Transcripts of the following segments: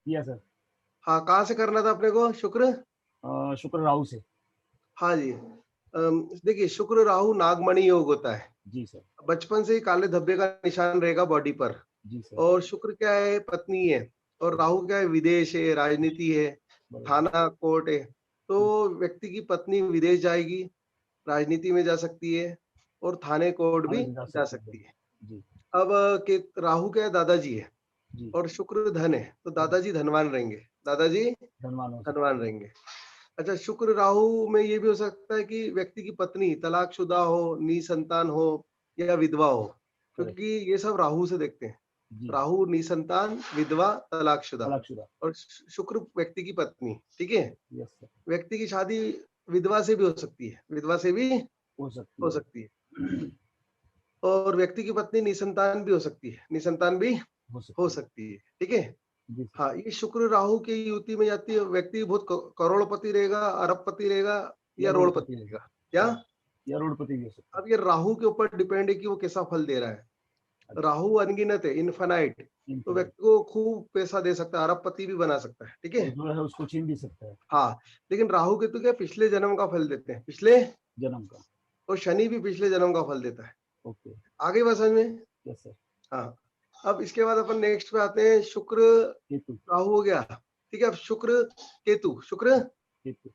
किया सर। हाँ, कहाँ से करना था अपने को? शुक्र? शुक्र राहु से। हाँ जी। देखिए, शुक्र राहु नागमणि योग होता है। जी सर। बचपन से ही काले धब्बे का निशान रहेगा बॉडी पर। जी सर। और शुक्र क्या है? पत्नी है। और राहु क्या है? विदेश है, राजनीति है, बराबर। थाना कोर्ट है। हम्म, तो व्यक्ति की पत्नी विदेश जाएगी, राजनीति में जा सकती है और थाने कोर्ट भी आगे जा जा सकती है। सकती है। जी। अब के राहु क्या है? दादाजी है जी। और शुक्र धन है, तो हम्म, दादाजी धनवान रहेंगे। दादाजी धनवान हो धनवान सकते हैं। रहेंगे। अच्छा, शुक्र राहु में ये भी हो सकता है कि व्यक्ति की पत्नी तलाकशुदा हो, निसंतान हो या विधवा हो, करेक्ट। क्योंकि ये सब राहु से देखते हैं। जी। राहु निसंतान, विधवा, तलाकशुदा। तलाकशुदा। और शुक्र व्यक्ति की पत्नी, ठीक है? Yes sir. व्यक्ति की शादी विधवा से भी हो सकती है, विधवा से भी हो सकती हो है। सकती है। और व्यक्ति की पत्नी निसंतान भी हो सकती है, निसंतान भी हो हो सकती है। सकती है, ठीक है? जी सर। हाँ, ये शुक्र राहु की युति में जाती है। व्यक्ति बहुत करोड़पति रहेगा, अरबपति रहेगा या या रोडपति रोड़पति है। रहेगा। क्या? हाँ, या रोडपति भी हो सकता अब ये राहु के ऊपर डिपेंड है कि वो कैसा फल दे रहा है। है। अच्छा। राहु अनगिनत है, इनफाइनाइट। तो इनफाइनाइट। व्यक्ति को खूब पैसा दे सकता है, अरबपति भी बना सकता है, ठीक और है? जो है उसको छीन भी सकता है। हाँ, लेकिन राहु केतु क्या पिछले जन्म का फल देते हैं, पिछले। जन्म का। और शनि भी पिछले जन्म का फल देता है। ओके। आगे बात समझ में? Yes sir. हाँ। अब इसके बाद अपन नेक्स्ट पे आते हैं। शुक्र केतु। राहु हो गया, ठीक है? अब शुक्र केतु। शुक्र, केतु।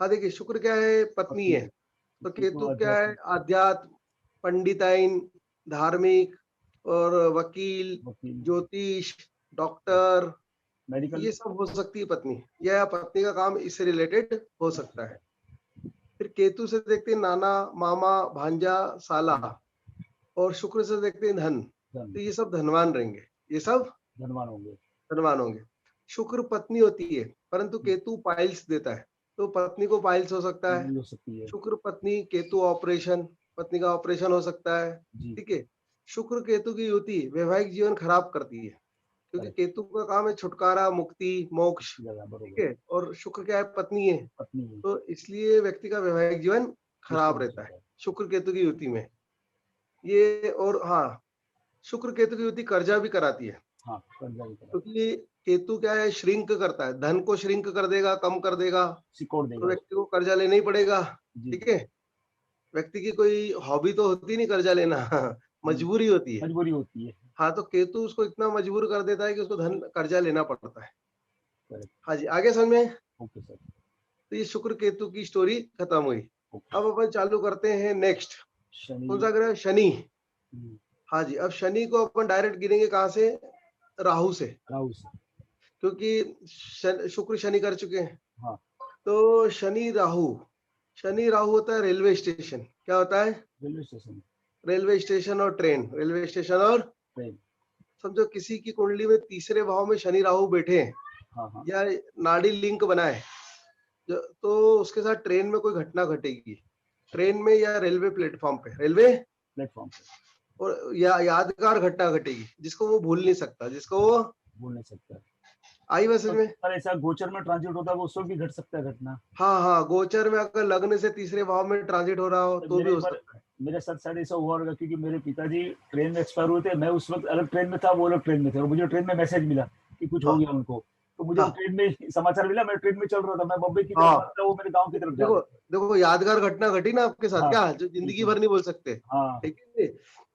हाँ देखिए, शुक्र क्या है? पत्नी पत्नी। है। तो केतु केतु क्या है? आध्यात्मिक। आध्यात्म, पंडिताइन, धार्मिक और वकील, वकील। ज्योतिष, डॉक्टर, मेडिकल। ये सब हो सकती है पत्नी, या पत्नी का काम इससे रिलेटेड हो हो सकता सकता है। है। फिर केतु से देखते हैं नाना, मामा, भांजा, साला। हम्म, और शुक्र से देखते हैं धन। धन। तो ये सब धनवान रहेंगे, ये सब धनवान होंगे। धनवान होंगे। शुक्र पत्नी होती है, परंतु केतु पाइल्स देता है, तो पत्नी को पाइल्स हो सकता है। भी हो सकती है। शुक्र पत्नी केतु ऑपरेशन, पत्नी का ऑपरेशन हो सकता है, जी। ठीक है? शुक्र केतु की युति वैवाहिक जीवन खराब करती है, क्योंकि करेक्ट। केतु का काम है छुटकारा, मुक्ति, मोक्ष, इसकी जगह ठीक बरोबर। है? और शुक्र क्या है? पत्नी है। पत्नी है। तो इसलिए व्यक्ति का वैवाहिक जीवन डिस्टर्ब खराब हो रहता है सकता है। शुक्र केतु की युति में। ये और हाँ, शुक्र केतु की युति कर्जा भी कराती है, हाँ, कर्जा भी करा। क्योंकि केतु क्या है? श्रिंक करता है, धन को श्रिंक कर देगा, कम कर देगा। सिकोड़ तो देगा व्यक्ति उसको। को कर्जा लेना ही पड़ेगा, जी ठीक जी। है? व्यक्ति की कोई हॉबी तो होती नहीं कर्जा लेना, हम्म, मजबूरी होती है। मजबूरी होती है। हाँ, तो केतु उसको इतना मजबूर कर देता है कि उसको धन कर्जा लेना पड़ता है। करेक्ट। हाँ जी, आगे समझ में? Okay sir. तो ये शुक्र केतु की स्टोरी खत्म हुई। ओके। अब अपन चालू करते हैं नेक्स्ट। शनि। कौन सा ग्रह? शनि। हम्म, हाँ जी, अब शनि को अपन डायरेक्ट गिनेंगे कहाँ से? राहु से, राहु से। क्योंकि शुक्र शनि कर चुके हैं। हाँ। तो शनि राहु, शनि राहु होता है रेलवे स्टेशन। क्या होता है? Railway station. रेलवे स्टेशन और ट्रेन, रेलवे स्टेशन और ट्रेन। समझो किसी की कुंडली में तीसरे भाव में शनि राहु बैठे हैं हाँ हाँ। या नाड़ी लिंक बना है, तो उसके साथ ट्रेन में कोई घटना घटेगी, ट्रेन में या रेलवे प्लेटफॉर्म पे, रेलवे। प्लेटफॉर्म पे। और या यादगार घटना घटेगी जिसको वो भूल नहीं सकता, जिसको वो। भूल नहीं सकता। आई मैसेज और में? अगर ऐसा गोचर में ट्रांजिट होता है वो उस वक्त भी घट सकता है घटना। हाँ हाँ, गोचर में अगर लग्न से तीसरे भाव में ट्रांजिट हो रहा हो तो तो भी मेरे हो एक बार सकता है। मेरे साथ शायद ऐसा हुआ होगा क्योंकि मेरे पिताजी ट्रेन में एक्सपायर हुए थे। मैं उस वक्त अलग ट्रेन में था, वो अलग ट्रेन में थे, और मुझे ट्रेन में मैसेज मिला कि कुछ हो हाँ गया उनको। तो मुझे हाँ ट्रेन में समाचार मिला, मैं ट्रेन में चल रहा था, मैं बम्बई की तरफ जा हाँ। रहा था, वो मेरे गाँव की तरफ जा देखो रहे थे। देखो, यादगार घटना घटी ना आपके साथ, हाँ। क्या जो जिंदगी बिल्कुल। भर नहीं बोल सकते, हाँ। ठीक है?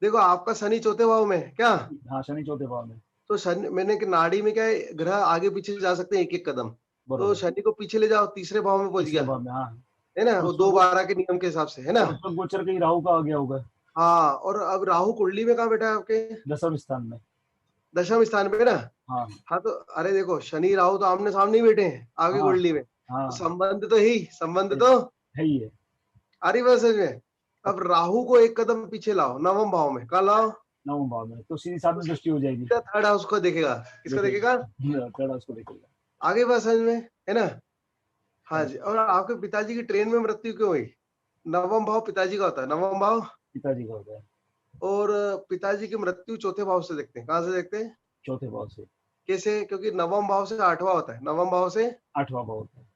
देखो, आपका शनि चौथे भाव में है, क्या? हाँ, शनि चौथे भाव में। तो शनि, मैंने कि नाड़ी में क्या है, ग्रह आगे पीछे जा सकते हैं एक एक कदम। तो बरोबर। शनि को पीछे ले जाओ, तीसरे भाव में पहुंच तीसरे गया, भाव में, हाँ। है ना? और वो उस दो वक्त बारह के नियम के हिसाब से, है ना? और उस वक्त गोचर कहीं राहु का आ गया होगा। हाँ, और अब राहु कुंडली में कहाँ बैठा है आपके? 10वें स्थान में। दशम स्थान पे, है ना? हाँ। हाँ, तो अरे देखो, शनि राहु तो आमने सामने ही बैठे हैं आगे हाँ। कुंडली में, तो हाँ। संबंध तो ही, संबंध है तो है ही है। आ रही बात समझ में? अब राहु को एक कदम पीछे लाओ, नवम भाव में, कहा लाओ? 9वें भाव में तो सीधी 7 में दृष्टि हो जाएगी। सीधा थर्ड हाउस को देखेगा। किसको देखेगा? देखेगा। थर्ड हाउस को देखेगा। आगे बात समझ में, है ना? हाँ जी, करेक्ट। और आपके पिताजी की ट्रेन में मृत्यु क्यों हुई? नवम भाव पिताजी का होता है, नवम भाव। पिताजी का होता है। और पिताजी की मृत्यु चौथे भाव से देखते हैं। कहाँ से देखते हैं? चौथे भाव से। कैसे? क्योंकि नवम भाव से आठवां होता है, नवम भाव से 8वां भाव होता है।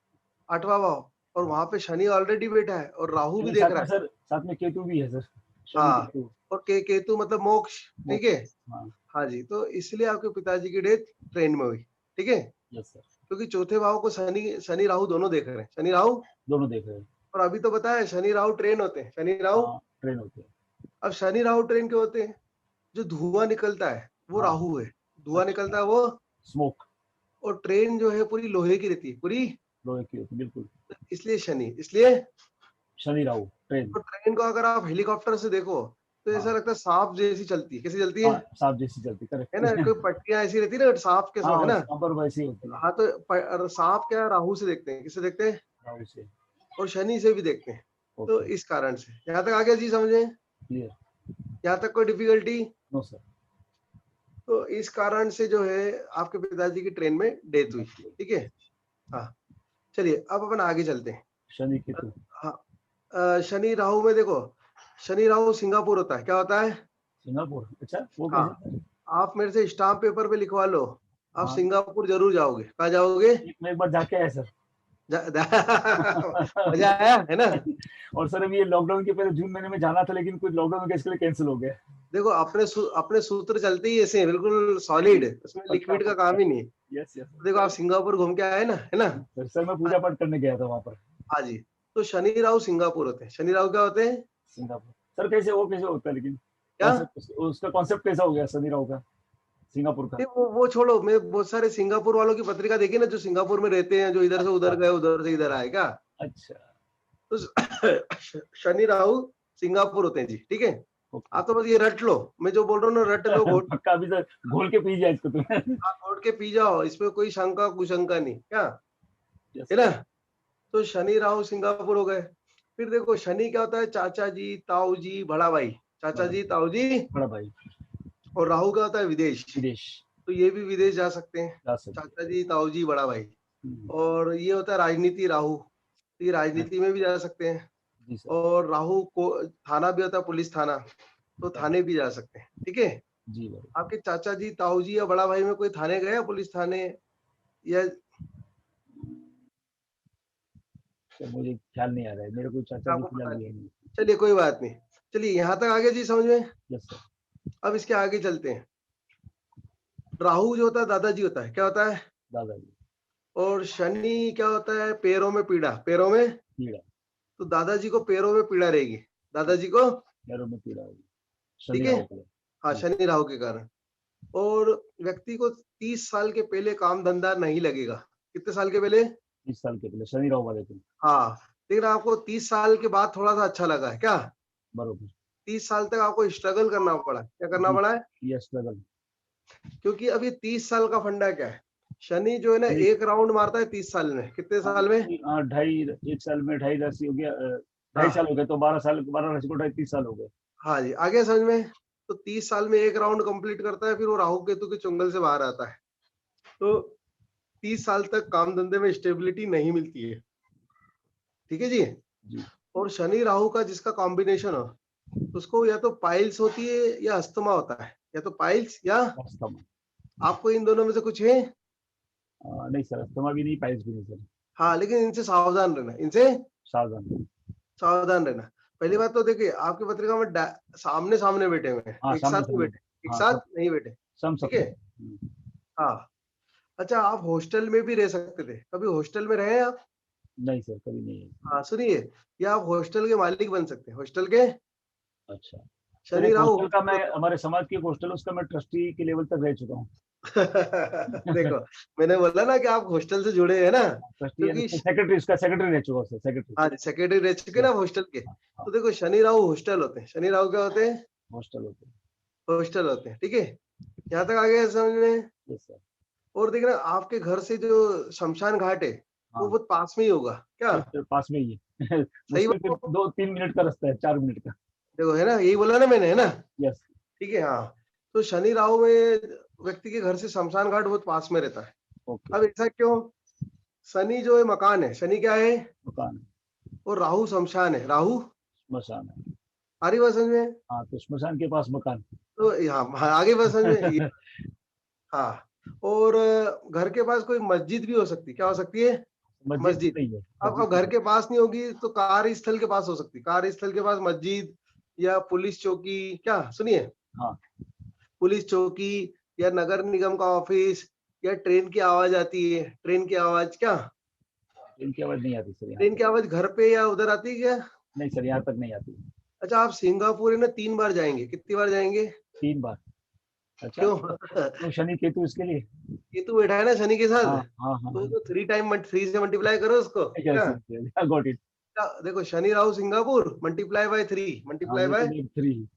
आठवां भाव। और हाँ। वहां पे शनि ऑलरेडी बैठा है और राहु भी नहीं, देख साथ रहा में है। सर, साथ में केतु भी है सर। शनि हाँ, केतु। और केतु मतलब मोक्ष, ठीक मोक्ष। है? हाँ। हाँ जी, तो इसलिए आपके पिताजी की डेथ ट्रेन में हुई, ठीक है? यस सर, क्योंकि चौथे भाव को शनि शनि राहु दोनों देख रहे हैं, शनि राहु। दोनों देख रहे हैं। और अभी तो बताया शनि राहु ट्रेन होते हैं, शनि राहु। हाँ, ट्रेन होते हैं। अब शनि राहु ट्रेन के होते हैं, जो धुआं निकलता है वो हाँ, राहु है, धुआं अच्छा, निकलता है वो। स्मोक और ट्रेन जो है पूरी लोहे की रहती है, पूरी, लोहे की होती है, बिल्कुल। इसलिए शनि, इसलिए। शनि राहु ट्रेन। तो ट्रेन को अगर आप हेलीकॉप्टर से देखो तो ऐसा हाँ, लगता है सांप जैसी चलती है, कैसी चलती है? हाँ, सांप जैसी चलती, है ना, करेक्ट। कोई पट्टियां ऐसी रहती है ना सांप के, है हाँ, ना। सांपर वैसी होती है, हाँ तो सांप क्या राहु से देखते हैं, किससे देखते हैं? राहु से। और शनि से भी देखते हैं। तो ओके, इस कारण से यहाँ तक आगे जी समझे? क्लियर। यहाँ तक कोई डिफिकल्टी? No sir. तो इस कारण से जो है आपके पिताजी की ट्रेन में डेथ हुई, ठीक है। हाँ, चलिए अब अपन आगे चलते हैं। शनि केतु। हाँ, शनि राहु में देखो, शनि राहु सिंगापुर होता है, क्या होता है? सिंगापुर, अच्छा, वो हाँ, कैसे सर? आप मेरे से स्टाम्प पेपर पे लिखवा लो, आप हाँ, सिंगापुर जरूर जाओगे। कहाँ जाओगे? मैं एक बार जाके आया सर। मजा आया है ना। और सर अभी ये लॉकडाउन के पहले जून महीने में जाना था, लेकिन कुछ लॉकडाउन के इसके लिए कैंसिल हो गया। देखो अपने सूत्र चलते ही ऐसे हैं, बिल्कुल सॉलिड, उसमें पक्का लिक्विड का पक्का। काम ही नहीं है। यस यस देखो आप सिंगापुर घूम के आए ना, है ना। सर, मैं पूजा पाठ करने गया था वहां पर। हाँ जी। तो शनि राहु सिंगापुर होते हैं, शनि राहु क्या होते हैं? सिंगापुर सर, कैसे वो कैसे होता है, लेकिन क्या? कॉन्सेप्ट उसका कॉन्सेप्ट कैसा हो गया शनि राहु का, सिंगापुर का? नहीं, वो छोड़ो, मैं बहुत सारे सिंगापुर वालों की पत्रिका देखी ना, जो सिंगापुर में रहते हैं, जो इधर से अच्छा, उधर गए, उधर से इधर आए क्या। अच्छा। तो शनि राहु सिंगापुर होते हैं जी, ठीक है। ओके। आप तो बस ये रट लो, मैं जो बोल रहा हूँ ना, रट लो, घोट। पक्का अभी सर, घोल के पी जाए इसको तुम्हें। आप घोट के पी जाओ, इसमें कोई शंका कुशंका नहीं, क्या यस है सर। ना। तो शनि राहु सिंगापुर हो गए। फिर देखो शनि क्या होता है? चाचा जी, ताऊ जी, बड़ा भाई, चाचा बड़ा जी, ताऊ जी। बड़ा भाई। और राहु क्या होता है? विदेश। विदेश। तो ये भी विदेश जा सकते हैं, जा सकते चाचा जी, ताऊ जी, बड़ा भाई। हैं। और ये होता है राजनीति राहु, तो ये राजनीति में भी जा सकते हैं। जी सर। और राहु को थाना भी होता है, पुलिस थाना, तो हाँ, थाने भी जा सकते हैं, ठीक है। जी भाई। आपके चाचा जी, ताऊ जी या बड़ा भाई में कोई थाने गया, पुलिस थाने या? सर मुझे ख्याल नहीं आ रहा है, मेरे कोई चाचा जी आपको फिलहाल पता भी नहीं? है नहीं। चलिए कोई बात नहीं। चलिए यहाँ तक आगे जी समझ में। Yes sir. अब इसके आगे चलते हैं। राहु जो होता है दादाजी होता है, क्या होता है? दादाजी। और शनि क्या होता है? पैरों में पीड़ा, पैरों में। पीड़ा। तो दादाजी को पैरों में पीड़ा रहेगी, दादाजी को, पैरों में पीड़ा होगी, ठीक शनि है। राहु का। हाँ, जी। शनि राहु के कारण। और व्यक्ति को 30 साल के पहले काम धंधा नहीं लगेगा। कितने साल के पहले? 30 साल के पहले शनि राहु वाले थे। हाँ, लेकिन आपको 30 साल के बाद थोड़ा सा अच्छा लगा है क्या? बरोबर। 30 साल तक आपको स्ट्रगल करना पड़ा, क्या करना जी। पड़ा है? यस लगन। क्योंकि अभी 30 साल का फंडा क्या है? शनि जो है ना, शनि। एक राउंड मारता है 30 साल में, कितने हाँ, साल में? हाँ, ढाई, 1 साल में 2.5 राशि हो गया, ढाई हाँ, साल हो गए, तो 12 साल, 12 राशि को 30 साल हो गए। हाँ जी, आगे समझ में। तो 30 साल में एक राउंड कंप्लीट करता है, फिर वो राहु केतु के चुंगल से बाहर आता है। तो 30 साल तक काम धंधे में स्टेबिलिटी नहीं मिलती है, ठीक है जी। जी। और शनि राहु का जिसका कॉम्बिनेशन हो, उसको या तो पाइल्स होती है या अस्थमा होता है, या तो पाइल्स या, अस्थमा। आपको इन दोनों में से कुछ है? नहीं सर, अस्थमा भी नहीं, पाइल्स भी नहीं सर। हाँ, लेकिन इनसे सावधान रहना, इनसे सावधान। सावधान रहना। पहली बात तो देखिए, आपकी पत्रिका में सामने सामने बैठे हुए हैं, हाँ, एक सामने साथ नहीं सामने। बैठे, एक हाँ, साथ सब नहीं बैठे, सम ठीक है। सप्तम। हाँ। अच्छा, आप हॉस्टल में भी रह सकते थे, कभी हॉस्टल में रहे आप? नहीं सर, कभी नहीं है। हाँ सुनिए, या आप हॉस्टल के मालिक बन सकते हैं, हॉस्टल के। अच्छा सर, शनि एक राहु हॉस्टल का, हॉस्टल मैं होता हमारे समाज की एक हॉस्टल, उसका मैं ट्रस्टी के लेवल तक रह चुका हूँ। है। देखो, मैंने बोला ना कि आप हॉस्टल से जुड़े हैं ना, ट्रस्टी यानी क्योंकि सेक्रेटरी, उसका सेक्रेटरी रह चुका हूँ सर, सेक्रेटरी। हाँ, सेक्रेटरी रह चुके ना हॉस्टल के। हाँ, तो देखो शनि राहु हॉस्टल होते हैं, शनि राहु क्या होते हैं? हॉस्टल होते हैं। हॉस्टल होते हैं, ठीक है। यहाँ तक आ गया समझ में। Yes sir. और देखना, आपके घर से जो शमशान घाट है, वो हाँ, बहुत पास में ही होगा क्या? यस सर, पास में ही है। सही मुश्किल से बात है? 2-3 मिनट का रास्ता है, 4 मिनट का। देखो है ना, यही बोला ना मैंने, है ना। यस। ठीक है, हाँ। तो शनि राहु में व्यक्ति के घर से शमशान घाट बहुत पास में रहता है। ओके। अब ऐसा क्यों? शनि जो है मकान है, शनि क्या है? मकान है। और राहु शमशान है, राहु। स्मशान है। आ रही बात समझ में? हाँ, तो स्मशान के पास मकान। तो यहाँ हाँ, आगे बात समझ में हाँ। और घर के पास कोई मस्जिद भी हो सकती है, क्या हो सकती है? मस्जिद मस्जिद। नहीं है, अब मस्जिद घर नहीं है। के पास नहीं होगी तो कार्यस्थल के पास हो सकती है, कार्यस्थल के पास मस्जिद या पुलिस चौकी, क्या सुनिए, हाँ। पुलिस चौकी या नगर निगम का ऑफिस या ट्रेन की आवाज आती है? ट्रेन की आवाज क्या? ट्रेन की आवाज नहीं आती सर यहाँ ट्रेन तक। की आवाज घर पे या उधर आती है क्या? नहीं सर, यहाँ तक नहीं आती। अच्छा, आप सिंगापुर है ना 3 बार जाएंगे, कितनी बार जाएंगे? 3 बार। अच्छा, क्यों? तो शनि केतु इसके लिए। केतु बैठा है ना शनि के साथ, हाँ हाँ हाँ तो हाँ। 3 से मल्टीप्लाई करो उसको ठीक है क्या? Sir, got it. देखो Shani Rahu Singapore multiply by 3, हाँ मल्टीप्लाई वो बाय, तो 3।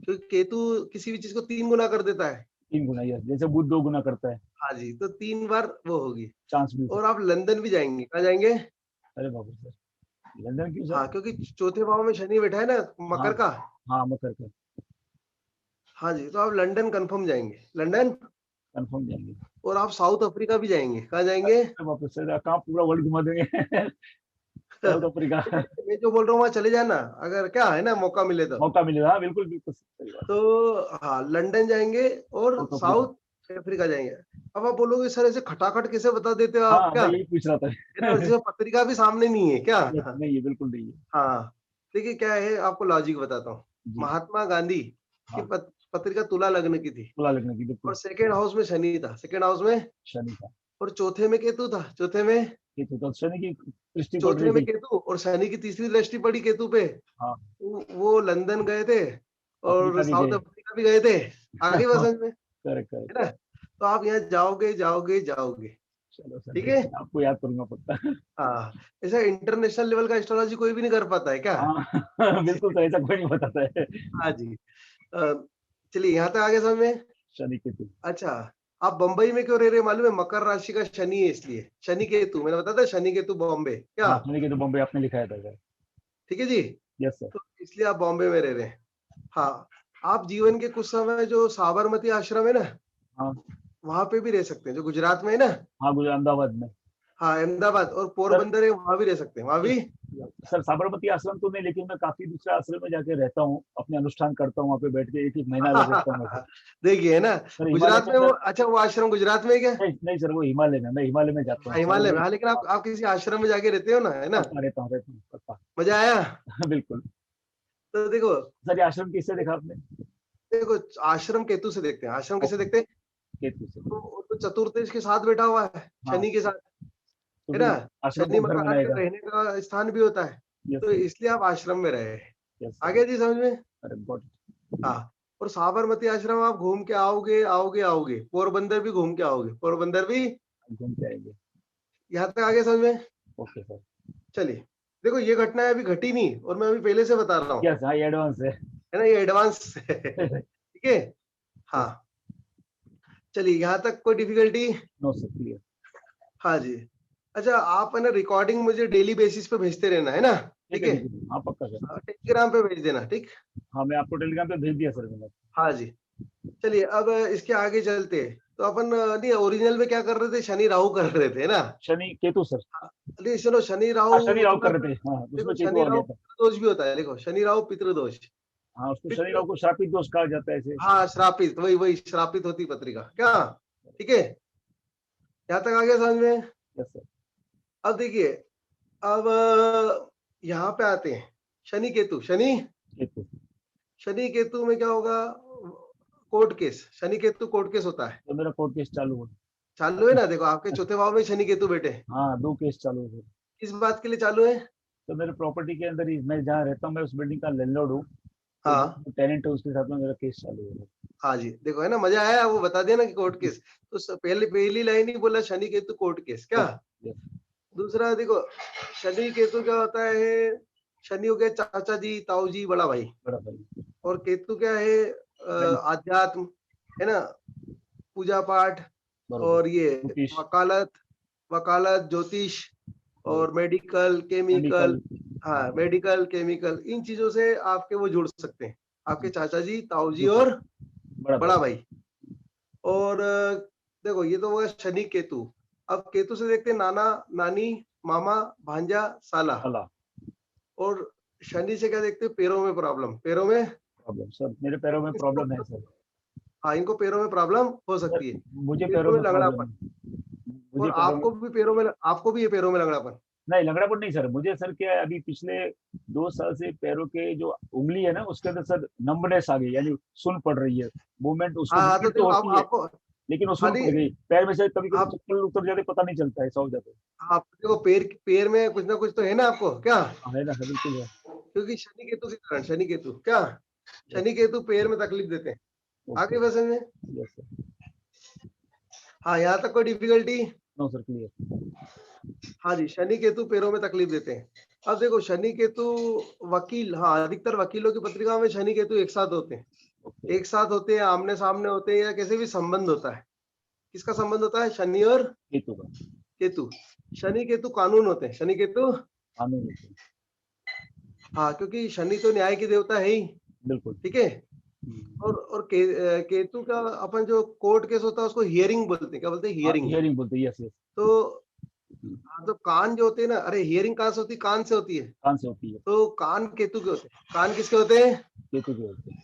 क्योंकि केतु किसी भी चीज को 3 गुना कर देता है। 3 गुना, यस, जैसे बुध 2 गुना करता है। हाँ जी, तो 3 बार वो होगी। चांस भी हो और सकता आप लंदन भी जाएंगे, कहाँ जाएंगे? है। अरे बाप रे सर, लंदन क्यों सर? हाँ, क्योंकि चौथे भाव में शनि बैठा है ना हाँ मकर का। हाँ, मकर का। हाँ जी, तो आप लंदन कंफर्म जाएंगे, लंदन। कंफर्म जाएंगे। और आप साउथ अफ्रीका भी जाएंगे, कहाँ जाएंगे? अरे बाप रे सर, कहाँ पूरा वर्ल्ड घुमा देंगे। South Africa. मैं जो बोल रहा हूँ वहां चले जाना, अगर क्या है ना मौका मिले तो। मौका मिलेगा, हाँ बिल्कुल बिल्कुल सही बात। तो हाँ, लंदन जाएंगे और साउथ अफ्रीका। साउथ अफ्रीका जाएंगे। अब आप बोलोगे सर ऐसे खटाखट कैसे बता देते हो आप हाँ, क्या? मैं यही पूछ रहा था। ये तो जैसे पत्रिका भी सामने नहीं है क्या? यस, नहीं है, बिल्कुल नहीं है। हाँ, देखिए क्या है, आपको लॉजिक बताता हूँ। जी। महात्मा गांधी की हाँ, पत्रिका तुला लग्न की थी, तुला लगने की, बिल्कुल। और सेकेंड हाउस में शनि था, सेकेंड हाउस में, शनि का। और चौथे में केतु था, चौथे में, केतु, तो शनि की दृष्टि पड़ रही चौथे में थी। केतु और शनि की तीसरी दृष्टि पड़ी केतु पे। हाँ, वो लंदन गए थे और अफ्रीका भी साउथ गए। अफ्रीका भी गए थे। आगे बस समझ में, करेक्ट करेक्ट। है ना? तो आप यहाँ जाओगे जाओगे जाओगे, चलो सर, ठीक है। देखिए आपको याद करूंगा पक्का। हाँ, ऐसा इंटरनेशनल लेवल का एस्ट्रोलॉजी कोई भी नहीं कर पाता है क्या? हाँ। बिल्कुल, तो ऐसा कोई नहीं बताता है। हाँ जी। अ, चलिए यहाँ तक आगे समझ में। शनि केतु। अच्छा, आप बंबई में क्यों रह रहे हैं मालूम है? मकर राशि का शनि है इसलिए, शनि केतु, मैंने बताया था शनि केतु बॉम्बे क्या? हाँ, शनि केतु बॉम्बे आपने लिखाया था सर। ठीक है जी। Yes sir. तो इसलिए आप बॉम्बे में रह रहे हैं। हाँ, आप जीवन के कुछ समय जो साबरमती आश्रम है ना, हाँ वहां पे भी रह सकते हैं, जो गुजरात में है ना। हाँ, गुजरात, अहमदाबाद में। हाँ, अहमदाबाद और सर, पोरबंदर है, वहां भी रह सकते हैं, वहां भी। सर साबरमती आश्रम तो नहीं, लेकिन मैं काफी दूसरे आश्रम में जाके रहता हूँ, अपने अनुष्ठान करता हूँ, वहाँ पे बैठ के एक एक महीना अलग रहता हूँ मैं सर। देखिए है ना, सर हिमालय गुजरात में में वो, सर। अच्छा वो आश्रम गुजरात में है क्या? नहीं नहीं सर, वो हिमालय में, मैं हिमालय में जाता हूँ हाँ, सर हिमालय में। वो। हाँ, लेकिन आप किसी आश्रम में जाके रहते हो ना, है ना? पक्का रहता हूँ पक्का। मजा आया? बिल्कुल। तो देखो, सर ये आश्रम किससे देखा आपने? देखो आश्रम केतु से देखते हैं, आश्रम किसे ओके, देखते हैं? केतु से। तो वो तो चतुर्देश के साथ बैठा हुआ है, हाँ, शनि के साथ, तो है फिर ना? आश्रम शनि को घर मकान में बनाएगा। रहने का स्थान भी होता है, यस तो सर। इसलिए आप आश्रम में रहे। यस आ सर। गया जी समझ में? अरे गॉट। हाँ, और साबरमती आश्रम आप घूम के आओगे आओगे आओगे, पोरबंदर भी घूम के आओगे, पोरबंदर भी। घूम के आएंगे। यहाँ तक आगे समझ में। Okay sir. चलिए, देखो ये घटना अभी घटी नहीं, और मैं अभी पहले से बता रहा हूँ, यस, हाँ, ये एडवांस है। है ना, ये एडवांस है। यस। ठीक है। हाँ, चलिए यहाँ तक कोई डिफिकल्टी? No sir, clear. हाँ जी। अच्छा, आप है ना रिकॉर्डिंग मुझे डेली बेसिस पे भेजते रहना, है ना? ठीक ठीक है है। ठीक है, हाँ पक्का सर। टेलीग्राम पे भेज देना, ठीक। हाँ, मैं आपको टेलीग्राम पे भेज दिया सर मैंने। हाँ जी। चलिए अब इसके आगे चलते हैं। तो अपन नहीं, ओरिजिनल में क्या कर रहे थे, शनि राहु कर रहे थे, है ना? शनि केतु सर। हाँ, नहीं सुनो, शनि हाँ, शनि राहु राहु थोड़ा कर सा, रहे थे, हाँ देखो उसमें केतु शनि आ राहु गया था। पितृदोष भी होता है, देखो शनि राहु पितृदोष। हाँ, उसको शनि पितृ, राहु को श्रापित दोष कहा जाता है ऐसे। हाँ श्रापित, वही वही श्रापित होती पत्रिका क्या? ठीक है। यहाँ तक आ गया समझ में। Yes sir. अब देखिए, अब यहाँ पे आते हैं, शनि केतु, शनि केतु। शनि केतु में क्या होगा? Court case, Shani Ketu court case होता है। तो मेरा कोर्ट केस चालू हुआ। चालू है ना, देखो आपके चौथे भाव में शनि केतु बैठे हैं। हाँ, 2 केस चालू हुए। किस बात के लिए चालू है? तो मेरे प्रॉपर्टी के अंदर ही, मैं जहाँ रहता हूँ, मैं उस बिल्डिंग का लैंडलॉर्ड हूँ। तो हाँ जो टेनेंट है उसके साथ में मेरा केस चालू है। हाँ जी, देखो है ना, मजा आया, वो बता दिया ना कि कोर्ट केस। तो पहले पहली लाइन ही बोला शनि केतु कोर्ट केस क्या? ओके। दूसरा देखो, शनि केतु क्या होता है? शनि हो गया चाचा जी, ताऊ जी, बड़ा भाई। बड़ा भाई। और केतु क्या है? फ्रेंड। आध्यात्म, है ना, पूजा पाठ, बरोबर। और ये ज्योतिष। वकालत, वकालत ज्योतिष, और मेडिकल केमिकल। केमिकल। हाँ, मेडिकल केमिकल, इन चीजों से आपके वो जुड़ सकते हैं, आपके चाचा जी, ताऊ जी ज्योतिष। और बड़ा बड़ा भाई। भाई। और देखो ये तो होगा शनि केतु। अब केतु से देखते हैं नाना, नानी, मामा, भांजा, साला। साला। और शनि से क्या देखते हैं? पैरों में प्रॉब्लम, पैरों में। प्रॉब्लम सर, मेरे पैरों में प्रॉब्लम है सर। हाँ, इनको पैरों में प्रॉब्लम हो सर सकती है। मुझे पैरों पैरों में में प्रॉब्लम लंगड़ापन। है। और मुझे पैरों में। आपको भी पैरों में, आपको भी ये पैरों में लंगड़ापन। नहीं, लंगड़ापन नहीं सर, मुझे सर क्या है, अभी पिछले 2 साल से पैरों के जो उंगली है ना, उसके अंदर सर नंबनेस आ गई, यानी सुन पड़ रही है। मूवमेंट, उसको हाँ हाँ, तो मूवमेंट तो देखो आप होती है। आपको लेकिन वो हाँ सुन नहीं, पड़ गई पैर में से, कभी कभी आप चप्पल उतर जाते पता नहीं चलता है, ऐसा हो जाता है। आप देखो पैर पैर में कुछ ना कुछ तो है ना आपको क्या, हाँ, है ना, है, बिल्कुल है। क्योंकि शनि केतु के कारण, शनि केतु क्या, यस, शनि केतु पैर में तकलीफ देते हैं। ओके, आगे बस में, यस सर। हाँ यहाँ तक कोई डिफिकल्टी। No sir, clear. हाँ जी, शनि केतु पैरों में तकलीफ देते हैं। अब देखो शनि केतु वकील, हाँ अधिकतर वकीलों की पत्रिका में शनि केतु एक साथ होते हैं, ओके, एक साथ होते हैं, आमने सामने होते हैं, या कैसे भी संबंध होता है। किसका संबंध होता है, शनि और केतु का। केतु। शनि केतु कानून होते हैं, शनि केतु, कानून होते हैं, हाँ क्योंकि शनि तो न्याय की देवता है ही, बिल्कुल। ठीक है। और केतु का अपन जो कोर्ट केस होता है उसको हियरिंग बोलते हैं, क्या बोलते हैं, हाँ, हियरिंग। हियरिंग बोलते हैं, यस यस। तो हाँ, तो कान जो होते हैं ना, अरे हियरिंग कहाँ से होती है, कान से होती है। कान से होती है, तो कान केतु के होते हैं, कान किसके होते हैं, केतु के होते हैं।